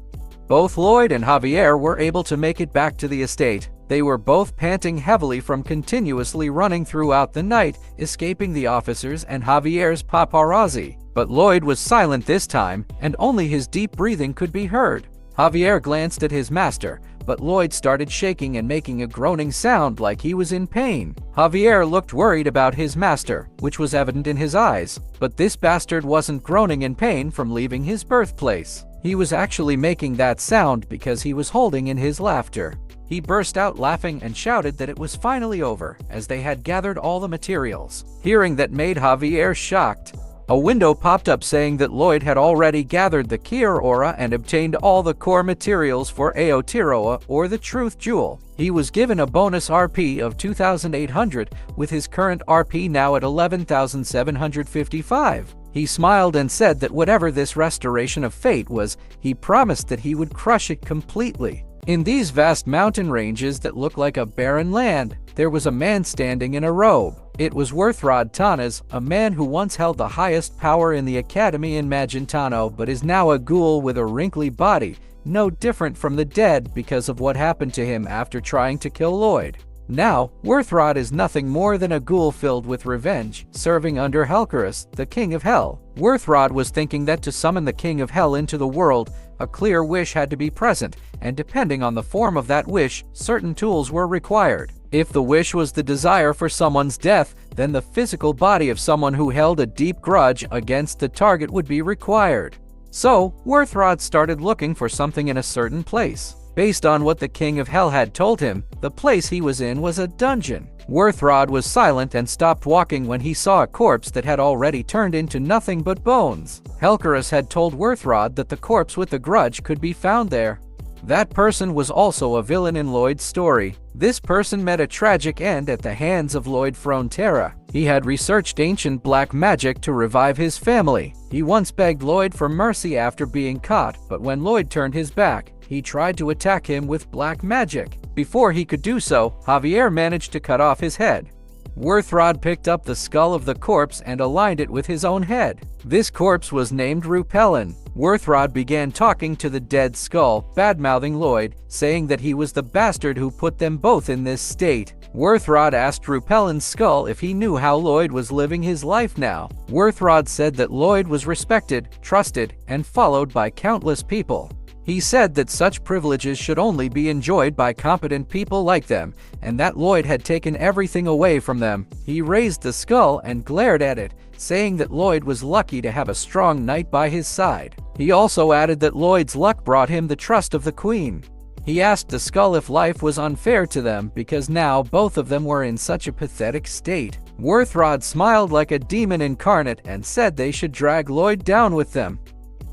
Speaker 1: Both Lloyd and Javier were able to make it back to the estate. They were both panting heavily from continuously running throughout the night, escaping the officers and Javier's paparazzi. But Lloyd was silent this time, and only his deep breathing could be heard. Javier glanced at his master, but Lloyd started shaking and making a groaning sound like he was in pain. Javier looked worried about his master, which was evident in his eyes. But this bastard wasn't groaning in pain from leaving his birthplace. He was actually making that sound because he was holding in his laughter. He burst out laughing and shouted that it was finally over, as they had gathered all the materials. Hearing that made Javier shocked. A window popped up saying that Lloyd had already gathered the Kier Aura and obtained all the core materials for Aotearoa, or the Truth Jewel. He was given a bonus RP of 2,800, with his current RP now at 11,755. He smiled and said that whatever this restoration of fate was, he promised that he would crush it completely. In these vast mountain ranges that look like a barren land, there was a man standing in a robe. It was Worthrod Tanas, a man who once held the highest power in the academy in Magentano but is now a ghoul with a wrinkly body, no different from the dead because of what happened to him after trying to kill Lloyd. Now, Worthrod is nothing more than a ghoul filled with revenge, serving under Helcaros, the King of Hell. Worthrod was thinking that to summon the King of Hell into the world, a clear wish had to be present, and depending on the form of that wish, certain tools were required. If the wish was the desire for someone's death, then the physical body of someone who held a deep grudge against the target would be required. So, Worthrod started looking for something in a certain place. Based on what the King of Hell had told him, the place he was in was a dungeon. Worthrod was silent and stopped walking when he saw a corpse that had already turned into nothing but bones. Helcaros had told Worthrod that the corpse with the grudge could be found there. That person was also a villain in Lloyd's story. This person met a tragic end at the hands of Lloyd Frontera. He had researched ancient black magic to revive his family. He once begged Lloyd for mercy after being caught, but when Lloyd turned his back, he tried to attack him with black magic. Before he could do so, Javier managed to cut off his head. Worthrod picked up the skull of the corpse and aligned it with his own head. This corpse was named Rupellin. Worthrod began talking to the dead skull, bad-mouthing Lloyd, saying that he was the bastard who put them both in this state. Worthrod asked Rupellin's skull if he knew how Lloyd was living his life now. Worthrod said that Lloyd was respected, trusted, and followed by countless people. He said that such privileges should only be enjoyed by competent people like them, and that Lloyd had taken everything away from them. He raised the skull and glared at it, saying that Lloyd was lucky to have a strong knight by his side. He also added that Lloyd's luck brought him the trust of the Queen. He asked the skull if life was unfair to them because now both of them were in such a pathetic state. Worthrod smiled like a demon incarnate and said they should drag Lloyd down with them.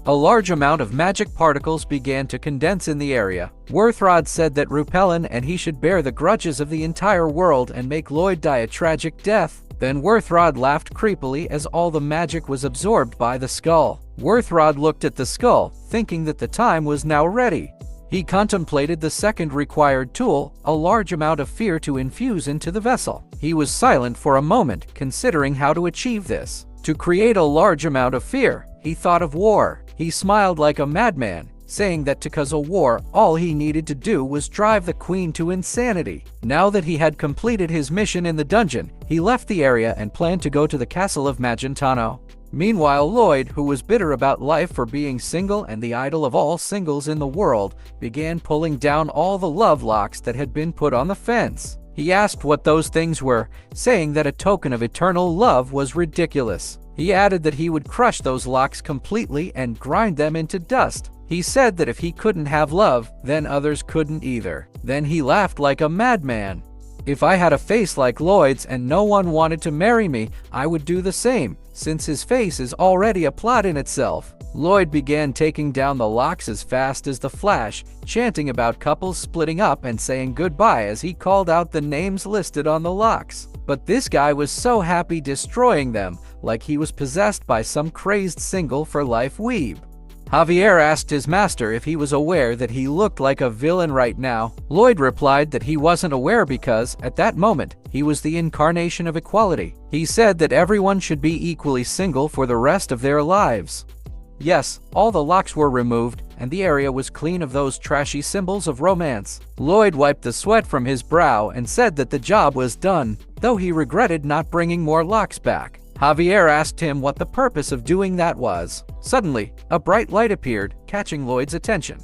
Speaker 1: A large amount of magic particles began to condense in the area. Worthrod said that Rupellin and he should bear the grudges of the entire world and make Lloyd die a tragic death. Then Worthrod laughed creepily as all the magic was absorbed by the skull. Worthrod looked at the skull, thinking that the time was now ready. He contemplated the second required tool, a large amount of fear to infuse into the vessel. He was silent for a moment, considering how to achieve this. To create a large amount of fear, he thought of war. He smiled like a madman, saying that to cause a war, all he needed to do was drive the queen to insanity. Now that he had completed his mission in the dungeon, he left the area and planned to go to the castle of Magentano. Meanwhile, Lloyd, who was bitter about life for being single and the idol of all singles in the world, began pulling down all the love locks that had been put on the fence. He asked what those things were, saying that a token of eternal love was ridiculous. He added that he would crush those locks completely and grind them into dust. He said that if he couldn't have love, then others couldn't either. Then he laughed like a madman. If I had a face like Lloyd's and no one wanted to marry me, I would do the same, since his face is already a plot in itself. Lloyd began taking down the locks as fast as the flash, chanting about couples splitting up and saying goodbye as he called out the names listed on the locks. But this guy was so happy destroying them, like he was possessed by some crazed single-for-life weeb. Javier asked his master if he was aware that he looked like a villain right now. Lloyd replied that he wasn't aware because, at that moment, he was the incarnation of equality. He said that everyone should be equally single for the rest of their lives. Yes, all the locks were removed, and the area was clean of those trashy symbols of romance. Lloyd wiped the sweat from his brow and said that the job was done, though he regretted not bringing more locks back. Javier asked him what the purpose of doing that was. Suddenly, a bright light appeared, catching Lloyd's attention.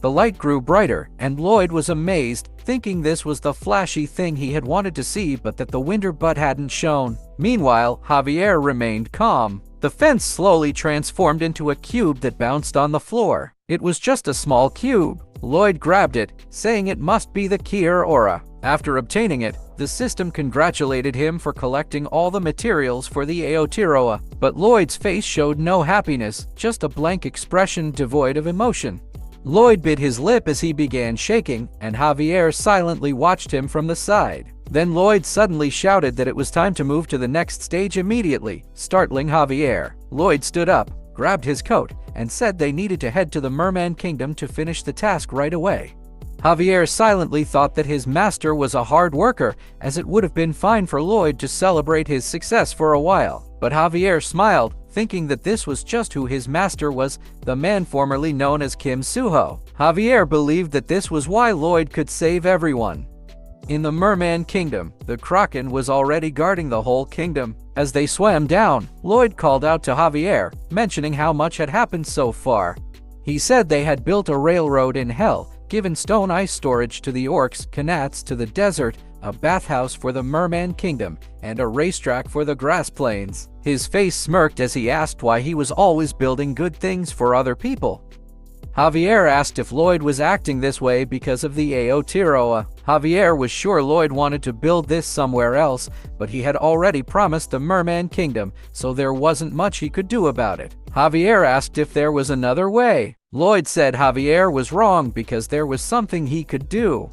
Speaker 1: The light grew brighter, and Lloyd was amazed, thinking this was the flashy thing he had wanted to see but that the winter butt hadn't shown. Meanwhile, Javier remained calm. The fence slowly transformed into a cube that bounced on the floor. It was just a small cube. Lloyd grabbed it, saying it must be the Kier Aura. After obtaining it, the system congratulated him for collecting all the materials for the Aotearoa, but Lloyd's face showed no happiness, just a blank expression devoid of emotion. Lloyd bit his lip as he began shaking, and Javier silently watched him from the side. Then Lloyd suddenly shouted that it was time to move to the next stage immediately, startling Javier. Lloyd stood up, grabbed his coat, and said they needed to head to the Merman Kingdom to finish the task right away. Javier silently thought that his master was a hard worker, as it would have been fine for Lloyd to celebrate his success for a while. But Javier smiled, thinking that this was just who his master was, the man formerly known as Kim Suho. Javier believed that this was why Lloyd could save everyone. In the Merman Kingdom, the Kraken was already guarding the whole kingdom. As they swam down, Lloyd called out to Javier, mentioning how much had happened so far. He said they had built a railroad in hell, given stone ice storage to the orcs, Kanats to the desert, a bathhouse for the Merman Kingdom, and a racetrack for the grass plains. His face smirked as he asked why he was always building good things for other people. Javier asked if Lloyd was acting this way because of the Aotearoa. Javier was sure Lloyd wanted to build this somewhere else, but he had already promised the Merman Kingdom, so there wasn't much he could do about it. Javier asked if there was another way. Lloyd said Javier was wrong because there was something he could do.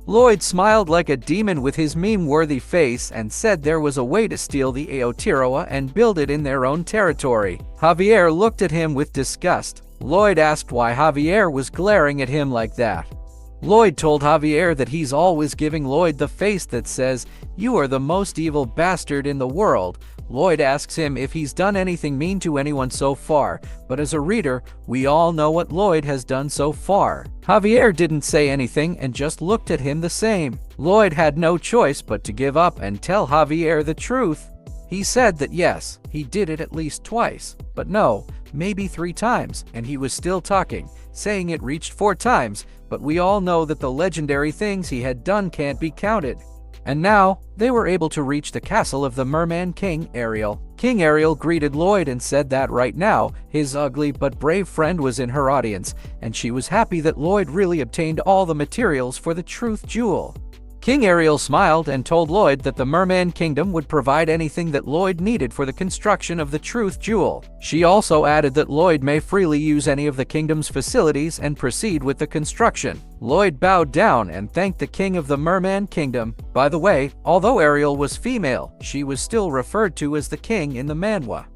Speaker 1: Lloyd smiled like a demon with his meme-worthy face and said there was a way to steal the Aotearoa and build it in their own territory. Javier looked at him with disgust. Lloyd asked why Javier was glaring at him like that. Lloyd told Javier that he's always giving Lloyd the face that says, "You are the most evil bastard in the world." Lloyd asks him if he's done anything mean to anyone so far, but as a reader, we all know what Lloyd has done so far. Javier didn't say anything and just looked at him the same. Lloyd had no choice but to give up and tell Javier the truth. He said that yes, he did it at least twice, but no, maybe 3 times, and he was still talking, saying it reached 4 times, but we all know that the legendary things he had done can't be counted. And now, they were able to reach the castle of the Merman King, Ariel. King Ariel greeted Lloyd and said that right now, his ugly but brave friend was in her audience, and she was happy that Lloyd really obtained all the materials for the Truth Jewel. King Ariel smiled and told Lloyd that the Merman Kingdom would provide anything that Lloyd needed for the construction of the Truth Jewel. She also added that Lloyd may freely use any of the kingdom's facilities and proceed with the construction. Lloyd bowed down and thanked the king of the Merman Kingdom. By the way, although Ariel was female, she was still referred to as the king in the manhwa.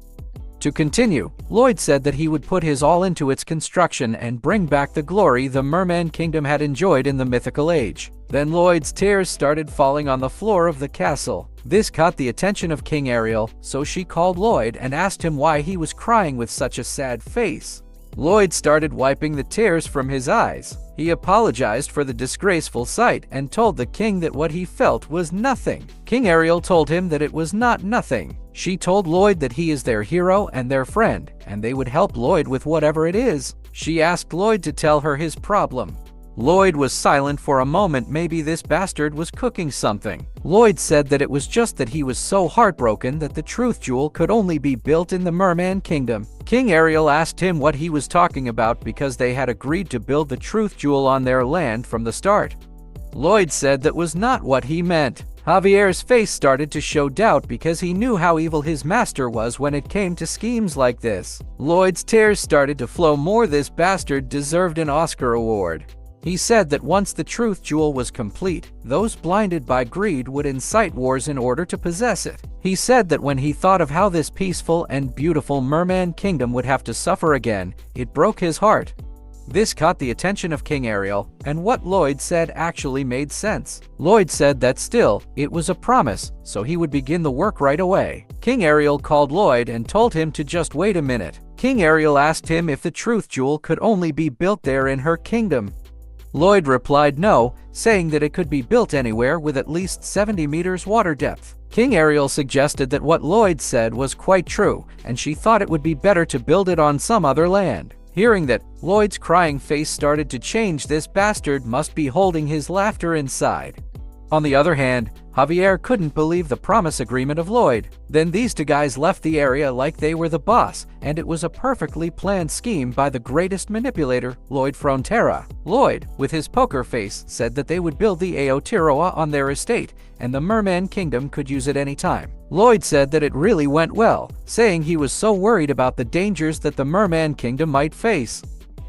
Speaker 1: To continue, Lloyd said that he would put his all into its construction and bring back the glory the Merman Kingdom had enjoyed in the mythical age. Then Lloyd's tears started falling on the floor of the castle. This caught the attention of King Ariel, so she called Lloyd and asked him why he was crying with such a sad face. Lloyd started wiping the tears from his eyes. He apologized for the disgraceful sight and told the king that what he felt was nothing. King Ariel told him that it was not nothing. She told Lloyd that he is their hero and their friend, and they would help Lloyd with whatever it is. She asked Lloyd to tell her his problem. Lloyd was silent for a moment. Maybe this bastard was cooking something. Lloyd said that it was just that he was so heartbroken that the Truth Jewel could only be built in the Merman Kingdom. King Ariel asked him what he was talking about because they had agreed to build the Truth Jewel on their land from the start. Lloyd said that was not what he meant. Javier's face started to show doubt because he knew how evil his master was when it came to schemes like this. Lloyd's tears started to flow more. This bastard deserved an Oscar award. He said that once the Truth Jewel was complete, those blinded by greed would incite wars in order to possess it. He said that when he thought of how this peaceful and beautiful Merman Kingdom would have to suffer again, it broke his heart. This caught the attention of King Ariel, and what Lloyd said actually made sense. Lloyd said that still, it was a promise, so he would begin the work right away. King Ariel called Lloyd and told him to just wait a minute. King Ariel asked him if the Truth Jewel could only be built there in her kingdom. Lloyd replied no, saying that it could be built anywhere with at least 70 meters water depth. King Ariel suggested that what Lloyd said was quite true, and she thought it would be better to build it on some other land. Hearing that, Lloyd's crying face started to change. This bastard must be holding his laughter inside. On the other hand, Javier couldn't believe the promise agreement of Lloyd. Then these two guys left the area like they were the boss, and it was a perfectly planned scheme by the greatest manipulator, Lloyd Frontera. Lloyd, with his poker face, said that they would build the Aotearoa on their estate, and the Merman Kingdom could use it any time. Lloyd said that it really went well, saying he was so worried about the dangers that the Merman Kingdom might face.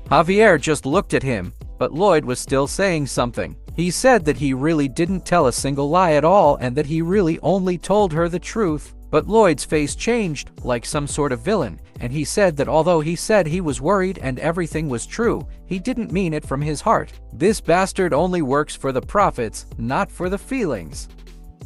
Speaker 1: Javier just looked at him, but Lloyd was still saying something. He said that he really didn't tell a single lie at all and that he really only told her the truth. But Lloyd's face changed, like some sort of villain, and he said that although he said he was worried and everything was true, he didn't mean it from his heart. This bastard only works for the profits, not for the feelings.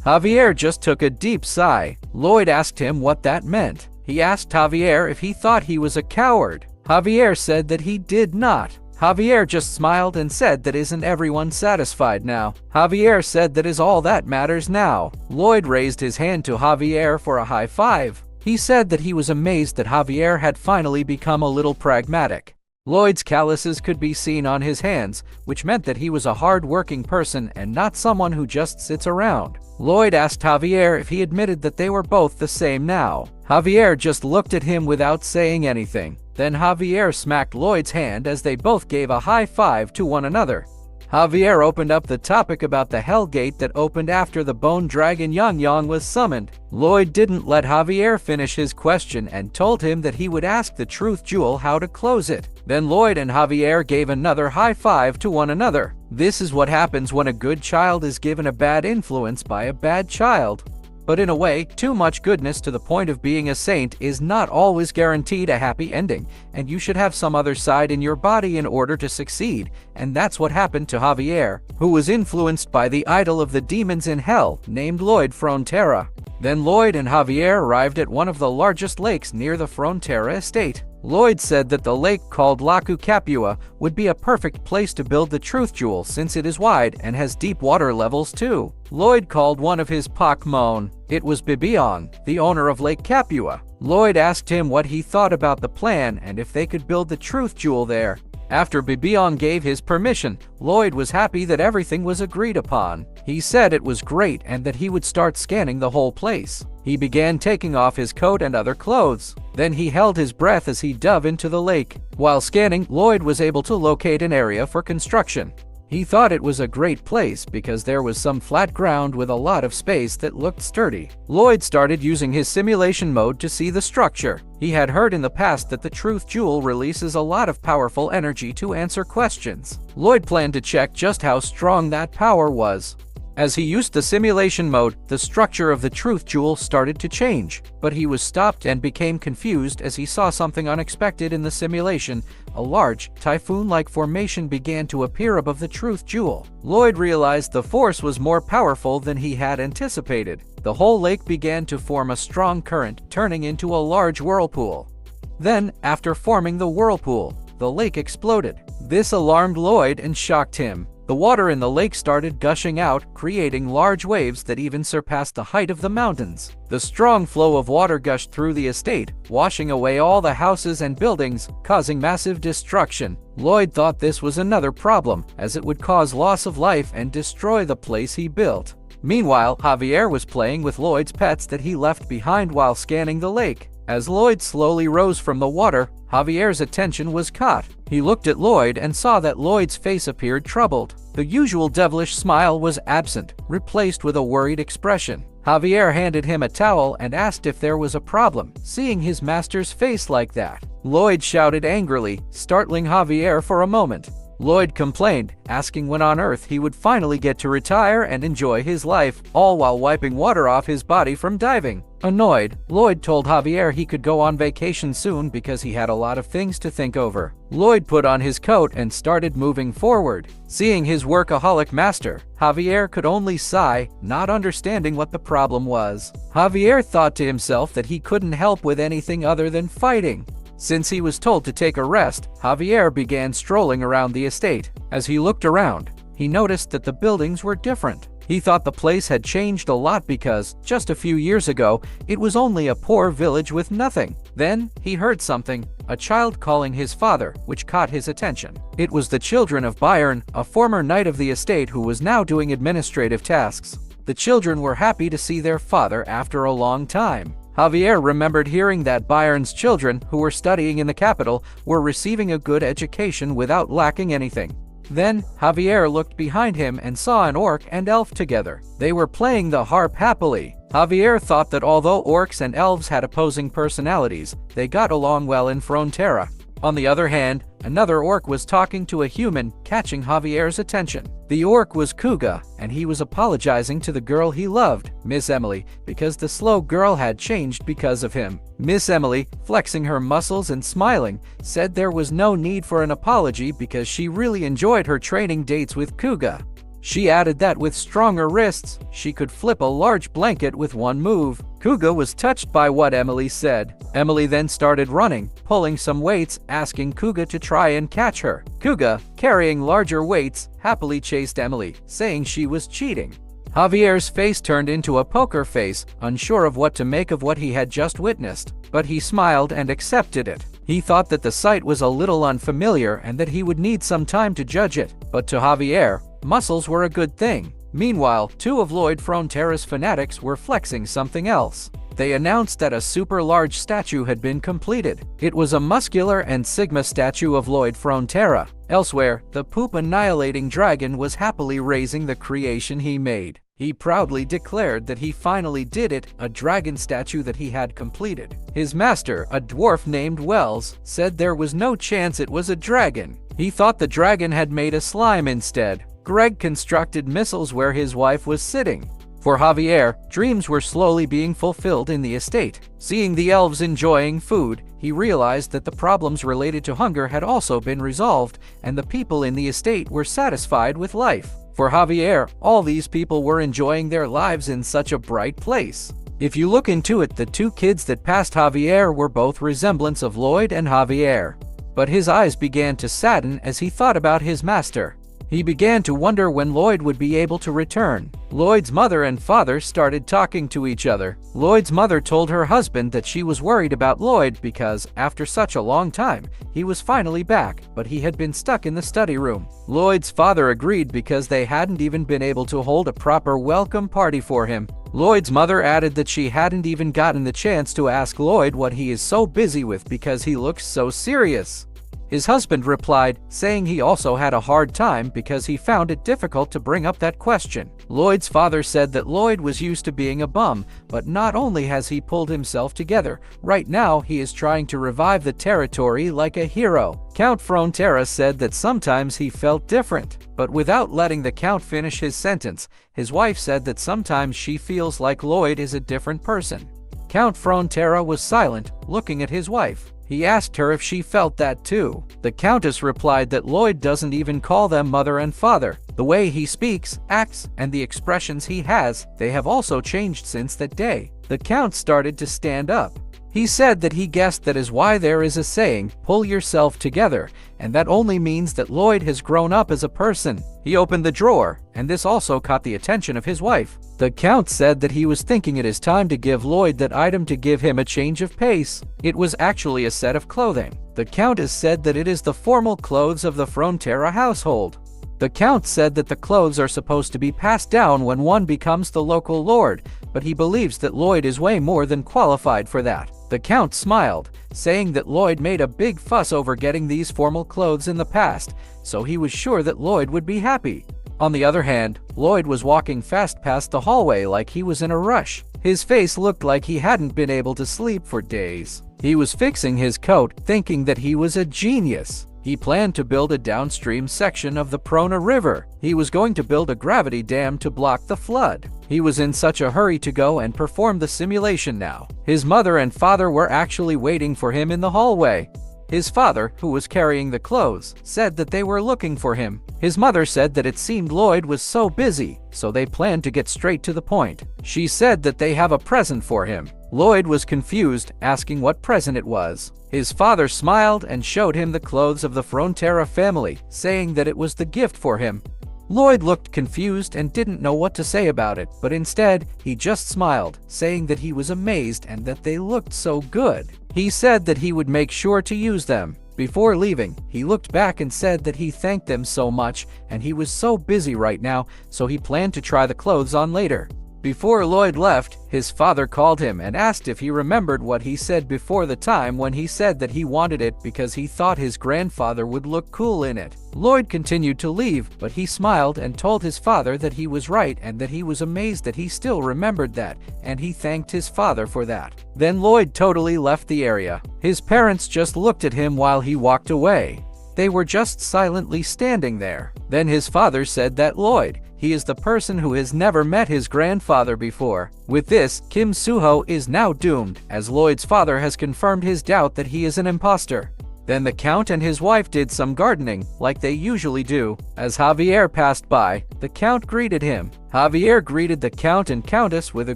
Speaker 1: Javier just took a deep sigh. Lloyd asked him what that meant. He asked Javier if he thought he was a coward. Javier said that he did not. Javier just smiled and said that isn't everyone satisfied now. Javier said that is all that matters now. Lloyd raised his hand to Javier for a high five. He said that he was amazed that Javier had finally become a little pragmatic. Lloyd's calluses could be seen on his hands, which meant that he was a hard-working person and not someone who just sits around. Lloyd asked Javier if he admitted that they were both the same now. Javier just looked at him without saying anything. Then Javier smacked Lloyd's hand as they both gave a high five to one another. Javier opened up the topic about the Hell Gate that opened after the Bone Dragon Yang Yang was summoned. Lloyd didn't let Javier finish his question and told him that he would ask the Truth Jewel how to close it. Then Lloyd and Javier gave another high five to one another. This is what happens when a good child is given a bad influence by a bad child. But in a way, too much goodness to the point of being a saint is not always guaranteed a happy ending, and you should have some other side in your body in order to succeed, and that's what happened to Javier, who was influenced by the idol of the demons in hell, named Lloyd Frontera. Then Lloyd and Javier arrived at one of the largest lakes near the Frontera estate. Lloyd said that the lake called Laku Capua would be a perfect place to build the Truth Jewel since it is wide and has deep water levels too. Lloyd called one of his Pakmon. It was Bibiong, the owner of Lake Capua. Lloyd asked him what he thought about the plan and if they could build the Truth Jewel there. After Bibiong gave his permission, Lloyd was happy that everything was agreed upon. He said it was great and that he would start scanning the whole place. He began taking off his coat and other clothes. Then he held his breath as he dove into the lake. While scanning, Lloyd was able to locate an area for construction. He thought it was a great place because there was some flat ground with a lot of space that looked sturdy. Lloyd started using his simulation mode to see the structure. He had heard in the past that the Truth Jewel releases a lot of powerful energy to answer questions. Lloyd planned to check just how strong that power was. As he used the simulation mode, the structure of the Truth Jewel started to change, but he was stopped and became confused as he saw something unexpected in the simulation. A large, typhoon-like formation began to appear above the Truth Jewel. Lloyd realized the force was more powerful than he had anticipated. The whole lake began to form a strong current, turning into a large whirlpool. Then, after forming the whirlpool, the lake exploded. This alarmed Lloyd and shocked him. The water in the lake started gushing out, creating large waves that even surpassed the height of the mountains. The strong flow of water gushed through the estate, washing away all the houses and buildings, causing massive destruction. Lloyd thought this was another problem, as it would cause loss of life and destroy the place he built. Meanwhile, Javier was playing with Lloyd's pets that he left behind while scanning the lake. As Lloyd slowly rose from the water, Javier's attention was caught. He looked at Lloyd and saw that Lloyd's face appeared troubled. The usual devilish smile was absent, replaced with a worried expression. Javier handed him a towel and asked if there was a problem, seeing his master's face like that. Lloyd shouted angrily, startling Javier for a moment. Lloyd complained, asking when on earth he would finally get to retire and enjoy his life, all while wiping water off his body from diving. Annoyed, Lloyd told Javier he could go on vacation soon because he had a lot of things to think over. Lloyd put on his coat and started moving forward. Seeing his workaholic master, Javier could only sigh, not understanding what the problem was. Javier thought to himself that he couldn't help with anything other than fighting. Since he was told to take a rest, Javier began strolling around the estate. As he looked around, he noticed that the buildings were different. He thought the place had changed a lot because, just a few years ago, it was only a poor village with nothing. Then, he heard something, a child calling his father, which caught his attention. It was the children of Byron, a former knight of the estate who was now doing administrative tasks. The children were happy to see their father after a long time. Javier remembered hearing that Byron's children, who were studying in the capital, were receiving a good education without lacking anything. Then, Javier looked behind him and saw an orc and elf together. They were playing the harp happily. Javier thought that although orcs and elves had opposing personalities, they got along well in Frontera. On the other hand, another orc was talking to a human, catching Javier's attention. The orc was Kuga, and he was apologizing to the girl he loved, Miss Emily, because the slow girl had changed because of him. Miss Emily, flexing her muscles and smiling, said there was no need for an apology because she really enjoyed her training dates with Kuga. She added that with stronger wrists, she could flip a large blanket with one move. Kuga was touched by what Emily said. Emily then started running, pulling some weights, asking Kuga to try and catch her. Kuga, carrying larger weights, happily chased Emily, saying she was cheating. Javier's face turned into a poker face, unsure of what to make of what he had just witnessed, but he smiled and accepted it. He thought that the sight was a little unfamiliar and that he would need some time to judge it, but to Javier, muscles were a good thing. Meanwhile, two of Lloyd Frontera's fanatics were flexing something else. They announced that a super large statue had been completed. It was a muscular and Sigma statue of Lloyd Frontera. Elsewhere, the poop-annihilating dragon was happily raising the creation he made. He proudly declared that he finally did it, a dragon statue that he had completed. His master, a dwarf named Wells, said there was no chance it was a dragon. He thought the dragon had made a slime instead. Greg constructed missiles where his wife was sitting. For Javier, dreams were slowly being fulfilled in the estate. Seeing the elves enjoying food, he realized that the problems related to hunger had also been resolved, and the people in the estate were satisfied with life. For Javier, all these people were enjoying their lives in such a bright place. If you look into it, the two kids that passed Javier were both resemblance of Lloyd and Javier. But his eyes began to sadden as he thought about his master. He began to wonder when Lloyd would be able to return. Lloyd's mother and father started talking to each other. Lloyd's mother told her husband that she was worried about Lloyd because, after such a long time, he was finally back, but he had been stuck in the study room. Lloyd's father agreed because they hadn't even been able to hold a proper welcome party for him. Lloyd's mother added that she hadn't even gotten the chance to ask Lloyd what he is so busy with because he looks so serious. His husband replied, saying he also had a hard time because he found it difficult to bring up that question. Lloyd's father said that Lloyd was used to being a bum, but not only has he pulled himself together, right now he is trying to revive the territory like a hero. Count Frontera said that sometimes he felt different, but without letting the Count finish his sentence, his wife said that sometimes she feels like Lloyd is a different person. Count Frontera was silent, looking at his wife. He asked her if she felt that too. The Countess replied that Lloyd doesn't even call them mother and father. The way he speaks, acts, and the expressions he has, they have also changed since that day. The Count started to stand up. He said that he guessed that is why there is a saying, pull yourself together, and that only means that Lloyd has grown up as a person. He opened the drawer, and this also caught the attention of his wife. The Count said that he was thinking it is time to give Lloyd that item to give him a change of pace. It was actually a set of clothing. The Countess said that it is the formal clothes of the Frontera household. The Count said that the clothes are supposed to be passed down when one becomes the local lord, but he believes that Lloyd is way more than qualified for that. The Count smiled, saying that Lloyd made a big fuss over getting these formal clothes in the past, so he was sure that Lloyd would be happy. On the other hand, Lloyd was walking fast past the hallway like he was in a rush. His face looked like he hadn't been able to sleep for days. He was fixing his coat, thinking that he was a genius. He planned to build a downstream section of the Prona River. He was going to build a gravity dam to block the flood. He was in such a hurry to go and perform the simulation now. His mother and father were actually waiting for him in the hallway. His father, who was carrying the clothes, said that they were looking for him. His mother said that it seemed Lloyd was so busy, so they planned to get straight to the point. She said that they have a present for him. Lloyd was confused, asking what present it was. His father smiled and showed him the clothes of the Frontera family, saying that it was the gift for him. Lloyd looked confused and didn't know what to say about it, but instead, he just smiled, saying that he was amazed and that they looked so good. He said that he would make sure to use them. Before leaving, he looked back and said that he thanked them so much and he was so busy right now, so he planned to try the clothes on later. Before Lloyd left, his father called him and asked if he remembered what he said before the time when he said that he wanted it because he thought his grandfather would look cool in it. Lloyd continued to leave, but he smiled and told his father that he was right and that he was amazed that he still remembered that, and he thanked his father for that. Then Lloyd totally left the area. His parents just looked at him while he walked away. They were just silently standing there. Then his father said that Lloyd, he is the person who has never met his grandfather before. With this, Kim Suho is now doomed, as Lloyd's father has confirmed his doubt that he is an imposter. Then the Count and his wife did some gardening, like they usually do. As Javier passed by, the Count greeted him. Javier greeted the Count and Countess with a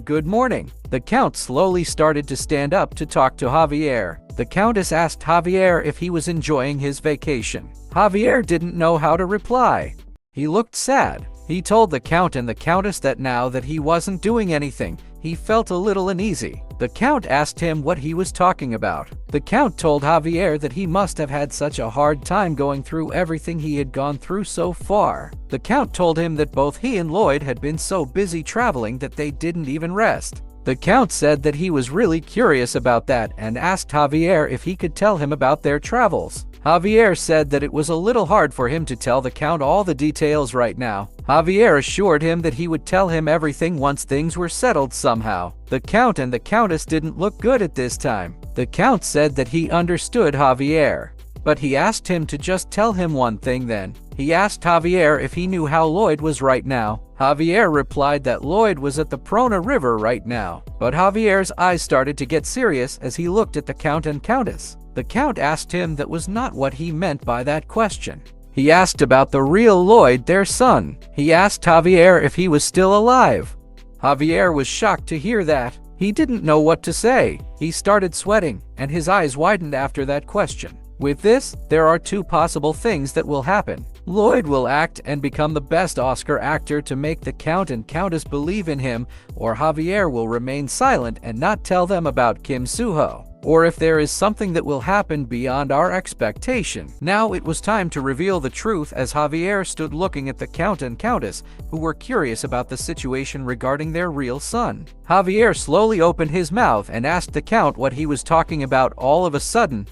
Speaker 1: good morning. The Count slowly started to stand up to talk to Javier. The Countess asked Javier if he was enjoying his vacation. Javier didn't know how to reply. He looked sad. He told the Count and the Countess that now that he wasn't doing anything, he felt a little uneasy. The Count asked him what he was talking about. The Count told Javier that he must have had such a hard time going through everything he had gone through so far. The Count told him that both he and Lloyd had been so busy traveling that they didn't even rest. The Count said that he was really curious about that and asked Javier if he could tell him about their travels. Javier said that it was a little hard for him to tell the Count all the details right now. Javier assured him that he would tell him everything once things were settled somehow. The Count and the Countess didn't look good at this time. The Count said that he understood Javier, but he asked him to just tell him one thing then. He asked Javier if he knew how Lloyd was right now. Javier replied that Lloyd was at the Prona River right now, but Javier's eyes started to get serious as he looked at the Count and Countess. The Count asked him that was not what he meant by that question. He asked about the real Lloyd, their son. He asked Javier if he was still alive. Javier was shocked to hear that. He didn't know what to say. He started sweating, and his eyes widened after that question. With this, there are two possible things that will happen. Lloyd will act and become the best Oscar actor to make the Count and Countess believe in him, or Javier will remain silent and not tell them about Kim Suho. Or if there is something that will happen beyond our expectation. Now it was time to reveal the truth as Javier stood looking at the Count and Countess, who were curious about the situation regarding their real son. Javier slowly opened his mouth and asked the Count what he was talking about. All of a sudden,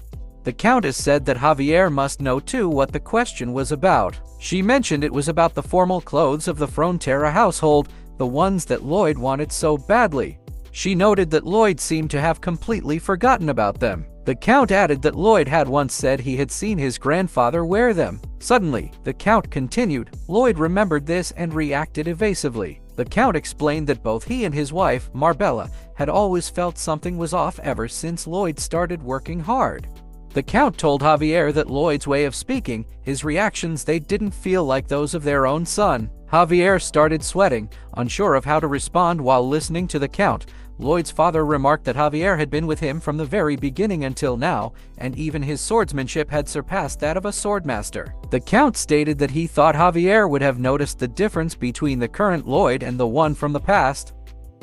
Speaker 1: The Countess said that Javier must know too what the question was about. She mentioned it was about the formal clothes of the Frontera household, the ones that Lloyd wanted so badly. She noted that Lloyd seemed to have completely forgotten about them. The Count added that Lloyd had once said he had seen his grandfather wear them. Suddenly, the Count continued. Lloyd remembered this and reacted evasively. The Count explained that both he and his wife, Marbella, had always felt something was off ever since Lloyd started working hard. The Count told Javier that Lloyd's way of speaking, his reactions, they didn't feel like those of their own son. Javier started sweating, unsure of how to respond while listening to the Count. Lloyd's father remarked that Javier had been with him from the very beginning until now, and even his swordsmanship had surpassed that of a swordmaster. The Count stated that he thought Javier would have noticed the difference between the current Lloyd and the one from the past.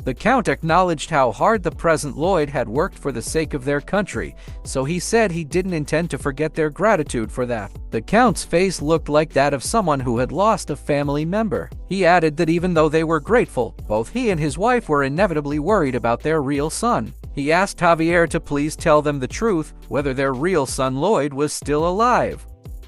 Speaker 1: The Count acknowledged how hard the present Lloyd had worked for the sake of their country, so he said he didn't intend to forget their gratitude for that. The Count's face looked like that of someone who had lost a family member. He added that even though they were grateful, both he and his wife were inevitably worried about their real son. He asked Javier to please tell them the truth, whether their real son Lloyd was still alive.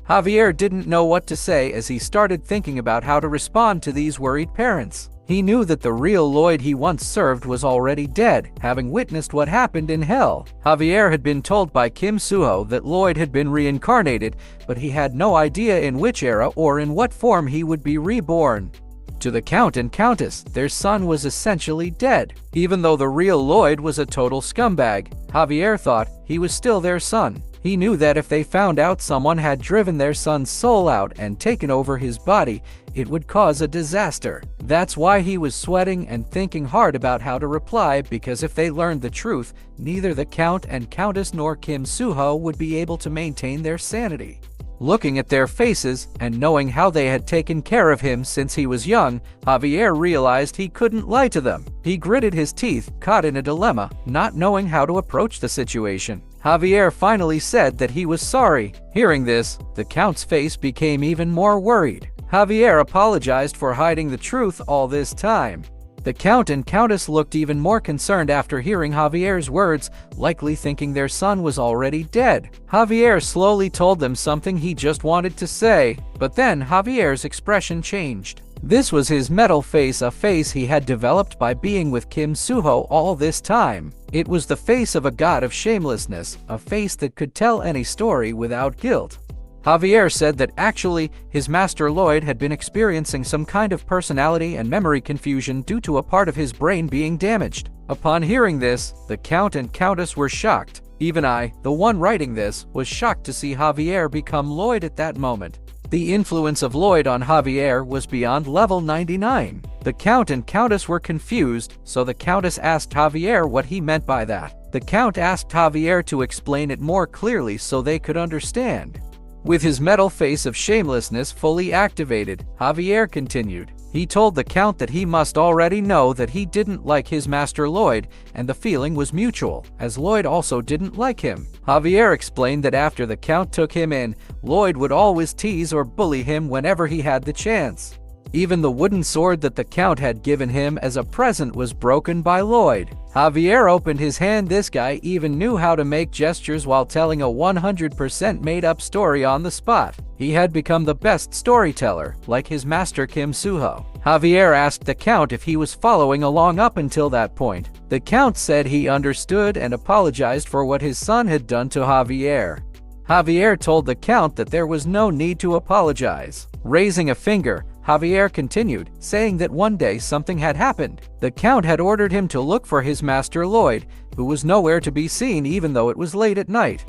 Speaker 1: Javier didn't know what to say as he started thinking about how to respond to these worried parents. He knew that the real Lloyd he once served was already dead, having witnessed what happened in hell. Javier had been told by Kim Suho that Lloyd had been reincarnated, but he had no idea in which era or in what form he would be reborn. To the Count and Countess, their son was essentially dead. Even though the real Lloyd was a total scumbag, Javier thought he was still their son. He knew that if they found out someone had driven their son's soul out and taken over his body, it would cause a disaster. That's why he was sweating and thinking hard about how to reply, because if they learned the truth, neither the Count and Countess nor Kim Suho would be able to maintain their sanity. Looking at their faces and knowing how they had taken care of him since he was young, Javier realized he couldn't lie to them. He gritted his teeth, caught in a dilemma, not knowing how to approach the situation. Javier finally said that he was sorry. Hearing this, the Count's face became even more worried. Javier apologized for hiding the truth all this time. The Count and Countess looked even more concerned after hearing Javier's words, likely thinking their son was already dead. Javier slowly told them something he just wanted to say, but then Javier's expression changed. This was his metal face, a face he had developed by being with Kim Suho all this time. It was the face of a god of shamelessness, a face that could tell any story without guilt. Javier said that actually, his master Lloyd had been experiencing some kind of personality and memory confusion due to a part of his brain being damaged. Upon hearing this, the Count and Countess were shocked. Even I, the one writing this, was shocked to see Javier become Lloyd at that moment. The influence of Lloyd on Javier was beyond level 99. The Count and Countess were confused, so the Countess asked Javier what he meant by that. The Count asked Javier to explain it more clearly so they could understand. With his metal face of shamelessness fully activated, Javier continued. He told the Count that he must already know that he didn't like his master Lloyd, and the feeling was mutual, as Lloyd also didn't like him. Javier explained that after the Count took him in, Lloyd would always tease or bully him whenever he had the chance. Even the wooden sword that the Count had given him as a present was broken by Lloyd. Javier opened his hand. This guy even knew how to make gestures while telling a 100% made-up story on the spot. He had become the best storyteller, like his master Kim Suho. Javier asked the Count if he was following along up until that point. The Count said he understood and apologized for what his son had done to Javier. Javier told the Count that there was no need to apologize. Raising a finger, Javier continued, saying that one day something had happened. The Count had ordered him to look for his master Lloyd, who was nowhere to be seen even though it was late at night.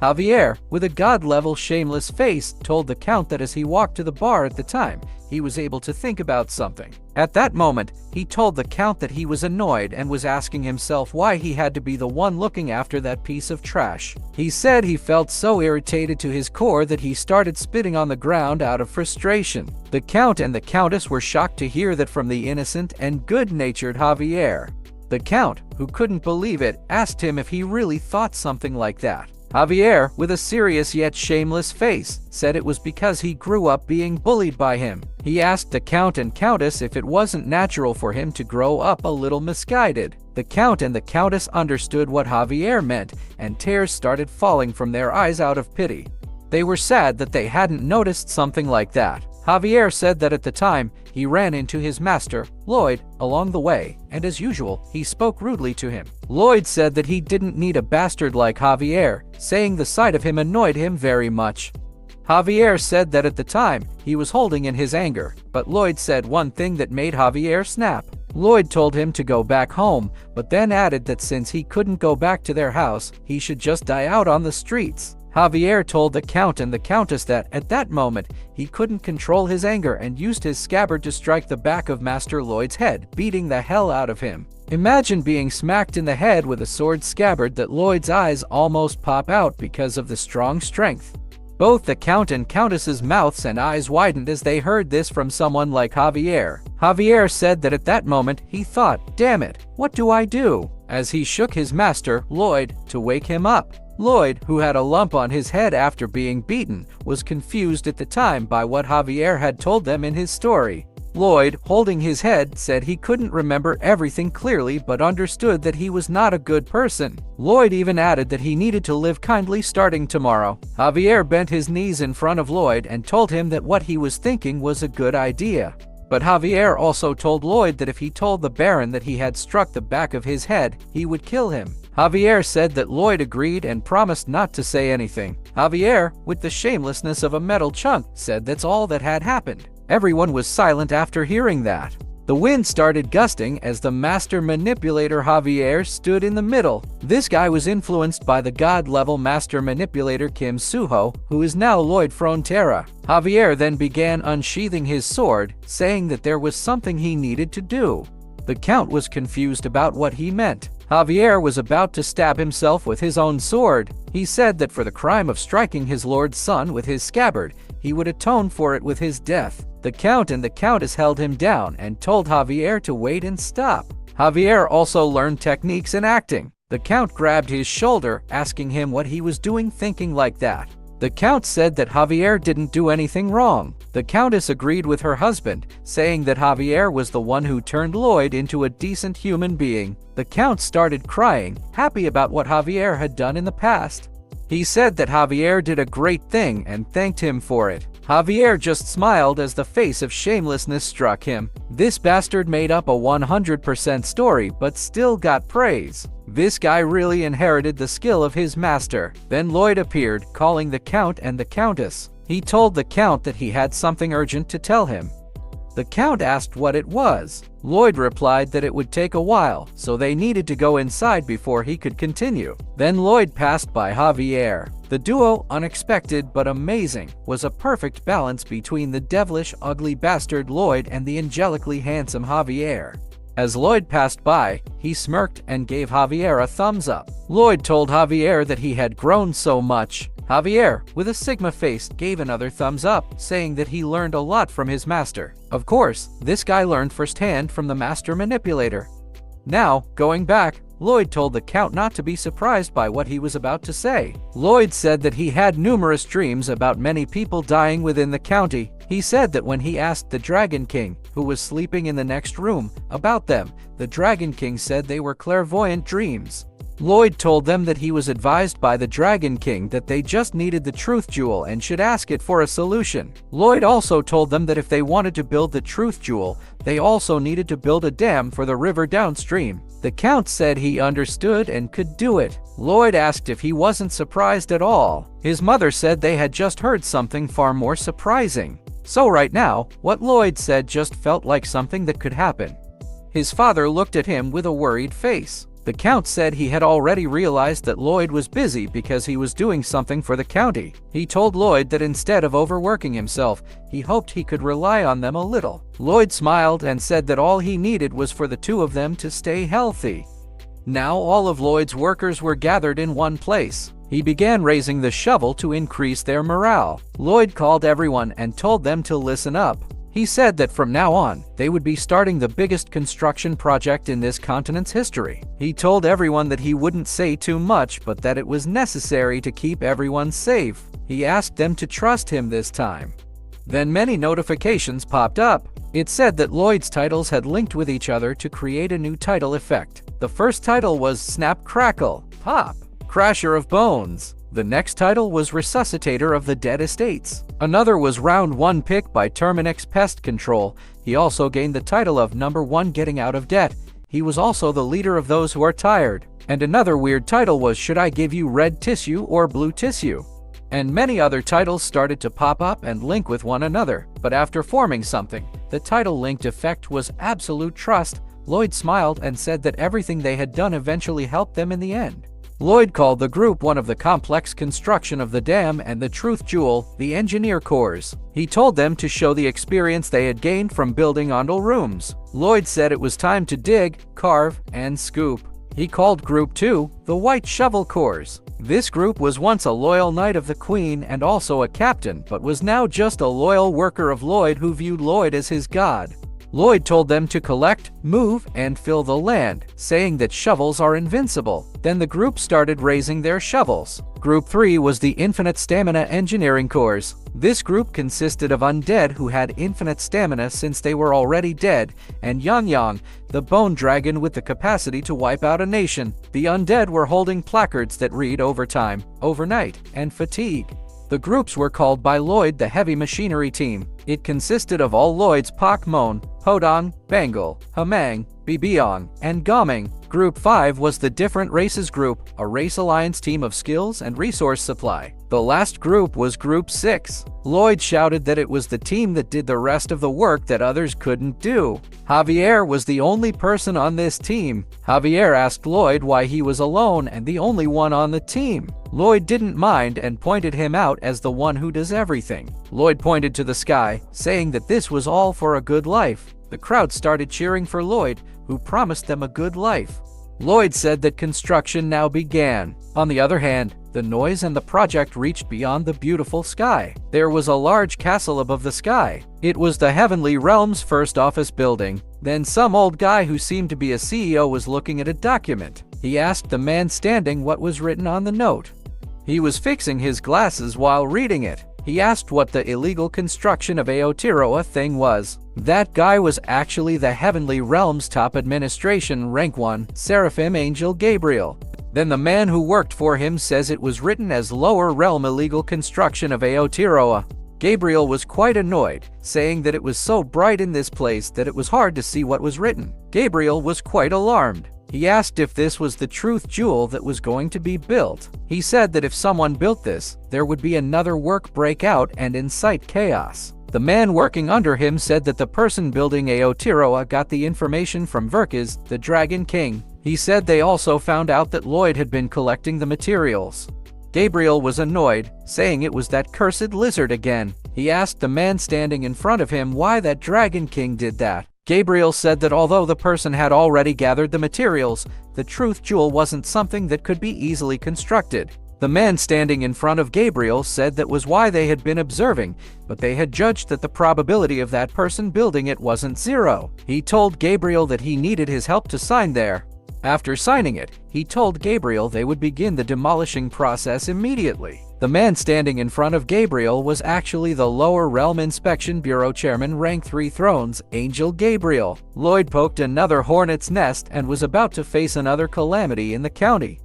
Speaker 1: Javier, with a god-level shameless face, told the Count that as he walked to the bar at the time, he was able to think about something. At that moment, he told the Count that he was annoyed and was asking himself why he had to be the one looking after that piece of trash. He said he felt so irritated to his core that he started spitting on the ground out of frustration. The Count and the Countess were shocked to hear that from the innocent and good-natured Javier. The Count, who couldn't believe it, asked him if he really thought something like that. Javier, with a serious yet shameless face, said it was because he grew up being bullied by him. He asked the Count and Countess if it wasn't natural for him to grow up a little misguided. The Count and the Countess understood what Javier meant, and tears started falling from their eyes out of pity. They were sad that they hadn't noticed something like that. Javier said that at the time, he ran into his master, Lloyd, along the way, and as usual, he spoke rudely to him. Lloyd said that he didn't need a bastard like Javier, saying the sight of him annoyed him very much. Javier said that at the time, he was holding in his anger, but Lloyd said one thing that made Javier snap. Lloyd told him to go back home, but then added that since he couldn't go back to their house, he should just die out on the streets. Javier told the Count and the Countess that, at that moment, he couldn't control his anger and used his scabbard to strike the back of Master Lloyd's head, beating the hell out of him. Imagine being smacked in the head with a sword scabbard that Lloyd's eyes almost pop out because of the strong strength. Both the Count and Countess's mouths and eyes widened as they heard this from someone like Javier. Javier said that at that moment, he thought, "Damn it, what do I do?" as he shook his master, Lloyd, to wake him up. Lloyd, who had a lump on his head after being beaten, was confused at the time by what Javier had told them in his story. Lloyd, holding his head, said he couldn't remember everything clearly but understood that he was not a good person. Lloyd even added that he needed to live kindly starting tomorrow. Javier bent his knees in front of Lloyd and told him that what he was thinking was a good idea. But Javier also told Lloyd that if he told the Baron that he had struck the back of his head, he would kill him. Javier said that Lloyd agreed and promised not to say anything. Javier, with the shamelessness of a metal chunk, said that's all that had happened. Everyone was silent after hearing that. The wind started gusting as the master manipulator Javier stood in the middle. This guy was influenced by the god-level master manipulator Kim Suho, who is now Lloyd Frontera. Javier then began unsheathing his sword, saying that there was something he needed to do. The Count was confused about what he meant. Javier was about to stab himself with his own sword. He said that for the crime of striking his lord's son with his scabbard, he would atone for it with his death. The Count and the Countess held him down and told Javier to wait and stop. Javier also learned techniques in acting. The Count grabbed his shoulder, asking him what he was doing thinking like that. The Count said that Javier didn't do anything wrong. The Countess agreed with her husband, saying that Javier was the one who turned Lloyd into a decent human being. The Count started crying, happy about what Javier had done in the past. He said that Javier did a great thing and thanked him for it. Javier just smiled as the face of shamelessness struck him. This bastard made up a 100% story but still got praise. This guy really inherited the skill of his master. Then Lloyd appeared, calling the Count and the Countess. He told the Count that he had something urgent to tell him. The Count asked what it was. Lloyd replied that it would take a while, so they needed to go inside before he could continue. Then Lloyd passed by Javier. The duo, unexpected but amazing, was a perfect balance between the devilish, ugly bastard Lloyd and the angelically handsome Javier. As Lloyd passed by, he smirked and gave Javier a thumbs up. Lloyd told Javier that he had grown so much. Javier, with a Sigma face, gave another thumbs up, saying that he learned a lot from his master. Of course, this guy learned firsthand from the master manipulator. Now, going back, Lloyd told the Count not to be surprised by what he was about to say. Lloyd said that he had numerous dreams about many people dying within the county. He said that when he asked the Dragon King, who was sleeping in the next room, about them, the Dragon King said they were clairvoyant dreams. Lloyd told them that he was advised by the Dragon King that they just needed the Truth Jewel and should ask it for a solution. Lloyd also told them that if they wanted to build the Truth Jewel, they also needed to build a dam for the river downstream. The Count said he understood and could do it. Lloyd asked if he wasn't surprised at all. His mother said they had just heard something far more surprising. So right now, what Lloyd said just felt like something that could happen. His father looked at him with a worried face. The Count said he had already realized that Lloyd was busy because he was doing something for the county. He told Lloyd that instead of overworking himself, he hoped he could rely on them a little. Lloyd smiled and said that all he needed was for the two of them to stay healthy. Now all of Lloyd's workers were gathered in one place. He began raising the shovel to increase their morale. Lloyd called everyone and told them to listen up. He said that from now on, they would be starting the biggest construction project in this continent's history. He told everyone that he wouldn't say too much, but that it was necessary to keep everyone safe. He asked them to trust him this time. Then many notifications popped up. It said that Lloyd's titles had linked with each other to create a new title effect. The first title was Snap Crackle Pop, Crasher of Bones. The next title was Resuscitator of the Dead Estates. Another was Round 1 pick by Tyrannus Pest Control. He also gained the title of Number 1 Getting Out of Debt. He was also the leader of those who are tired. And another weird title was Should I Give You Red Tissue or Blue Tissue? And many other titles started to pop up and link with one another. But after forming something, the title linked effect was absolute trust. Lloyd smiled and said that everything they had done eventually helped them in the end. Lloyd called the group one of the complex construction of the dam and the truth jewel, the engineer cores. He told them to show the experience they had gained from building ondel rooms. Lloyd said it was time to dig, carve, and scoop. He called Group 2 the White Shovel Cores. This group was once a loyal knight of the Queen and also a captain, but was now just a loyal worker of Lloyd who viewed Lloyd as his god. Lloyd told them to collect, move, and fill the land, saying that shovels are invincible. Then the group started raising their shovels. Group 3 was the Infinite Stamina Engineering Cores. This group consisted of undead who had infinite stamina since they were already dead, and Yang, the bone dragon with the capacity to wipe out a nation. The undead were holding placards that read Overtime, Overnight, and Fatigue. The groups were called by Lloyd the Heavy Machinery Team. It consisted of all Lloyd's Pakmon, Hodong, Bengal, Hamang, Bibiong, and Gaming. Group 5 was the Different Races Group, a race alliance team of skills and resource supply. The last group was Group 6. Lloyd shouted that it was the team that did the rest of the work that others couldn't do. Javier was the only person on this team. Javier asked Lloyd why he was alone and the only one on the team. Lloyd didn't mind and pointed him out as the one who does everything. Lloyd pointed to the sky, saying that this was all for a good life. The crowd started cheering for Lloyd, who promised them a good life. Lloyd said that construction now began. On the other hand, the noise and the project reached beyond the beautiful sky. There was a large castle above the sky. It was the Heavenly Realm's first office building. Then some old guy who seemed to be a CEO was looking at a document. He asked the man standing what was written on the note. He was fixing his glasses while reading it. He asked what the illegal construction of Aotearoa thing was. That guy was actually the Heavenly Realm's top administration rank 1, Seraphim Angel Gabriel. Then the man who worked for him says it was written as Lower Realm Illegal Construction of Aotearoa. Gabriel was quite annoyed, saying that it was so bright in this place that it was hard to see what was written. Gabriel was quite alarmed. He asked if this was the truth jewel that was going to be built. He said that if someone built this, there would be another work break out and incite chaos. The man working under him said that the person building Aotearoa got the information from Verkis, the Dragon King. He said they also found out that Lloyd had been collecting the materials. Gabriel was annoyed, saying it was that cursed lizard again. He asked the man standing in front of him why that Dragon King did that. Gabriel said that although the person had already gathered the materials, the truth jewel wasn't something that could be easily constructed. The man standing in front of Gabriel said that was why they had been observing, but they had judged that the probability of that person building it wasn't 0. He told Gabriel that he needed his help to sign there. After signing it, he told Gabriel they would begin the demolishing process immediately. The man standing in front of Gabriel was actually the Lower Realm Inspection Bureau Chairman Rank 3 Thrones, Angel Gabriel. Lloyd poked another hornet's nest and was about to face another calamity in the county.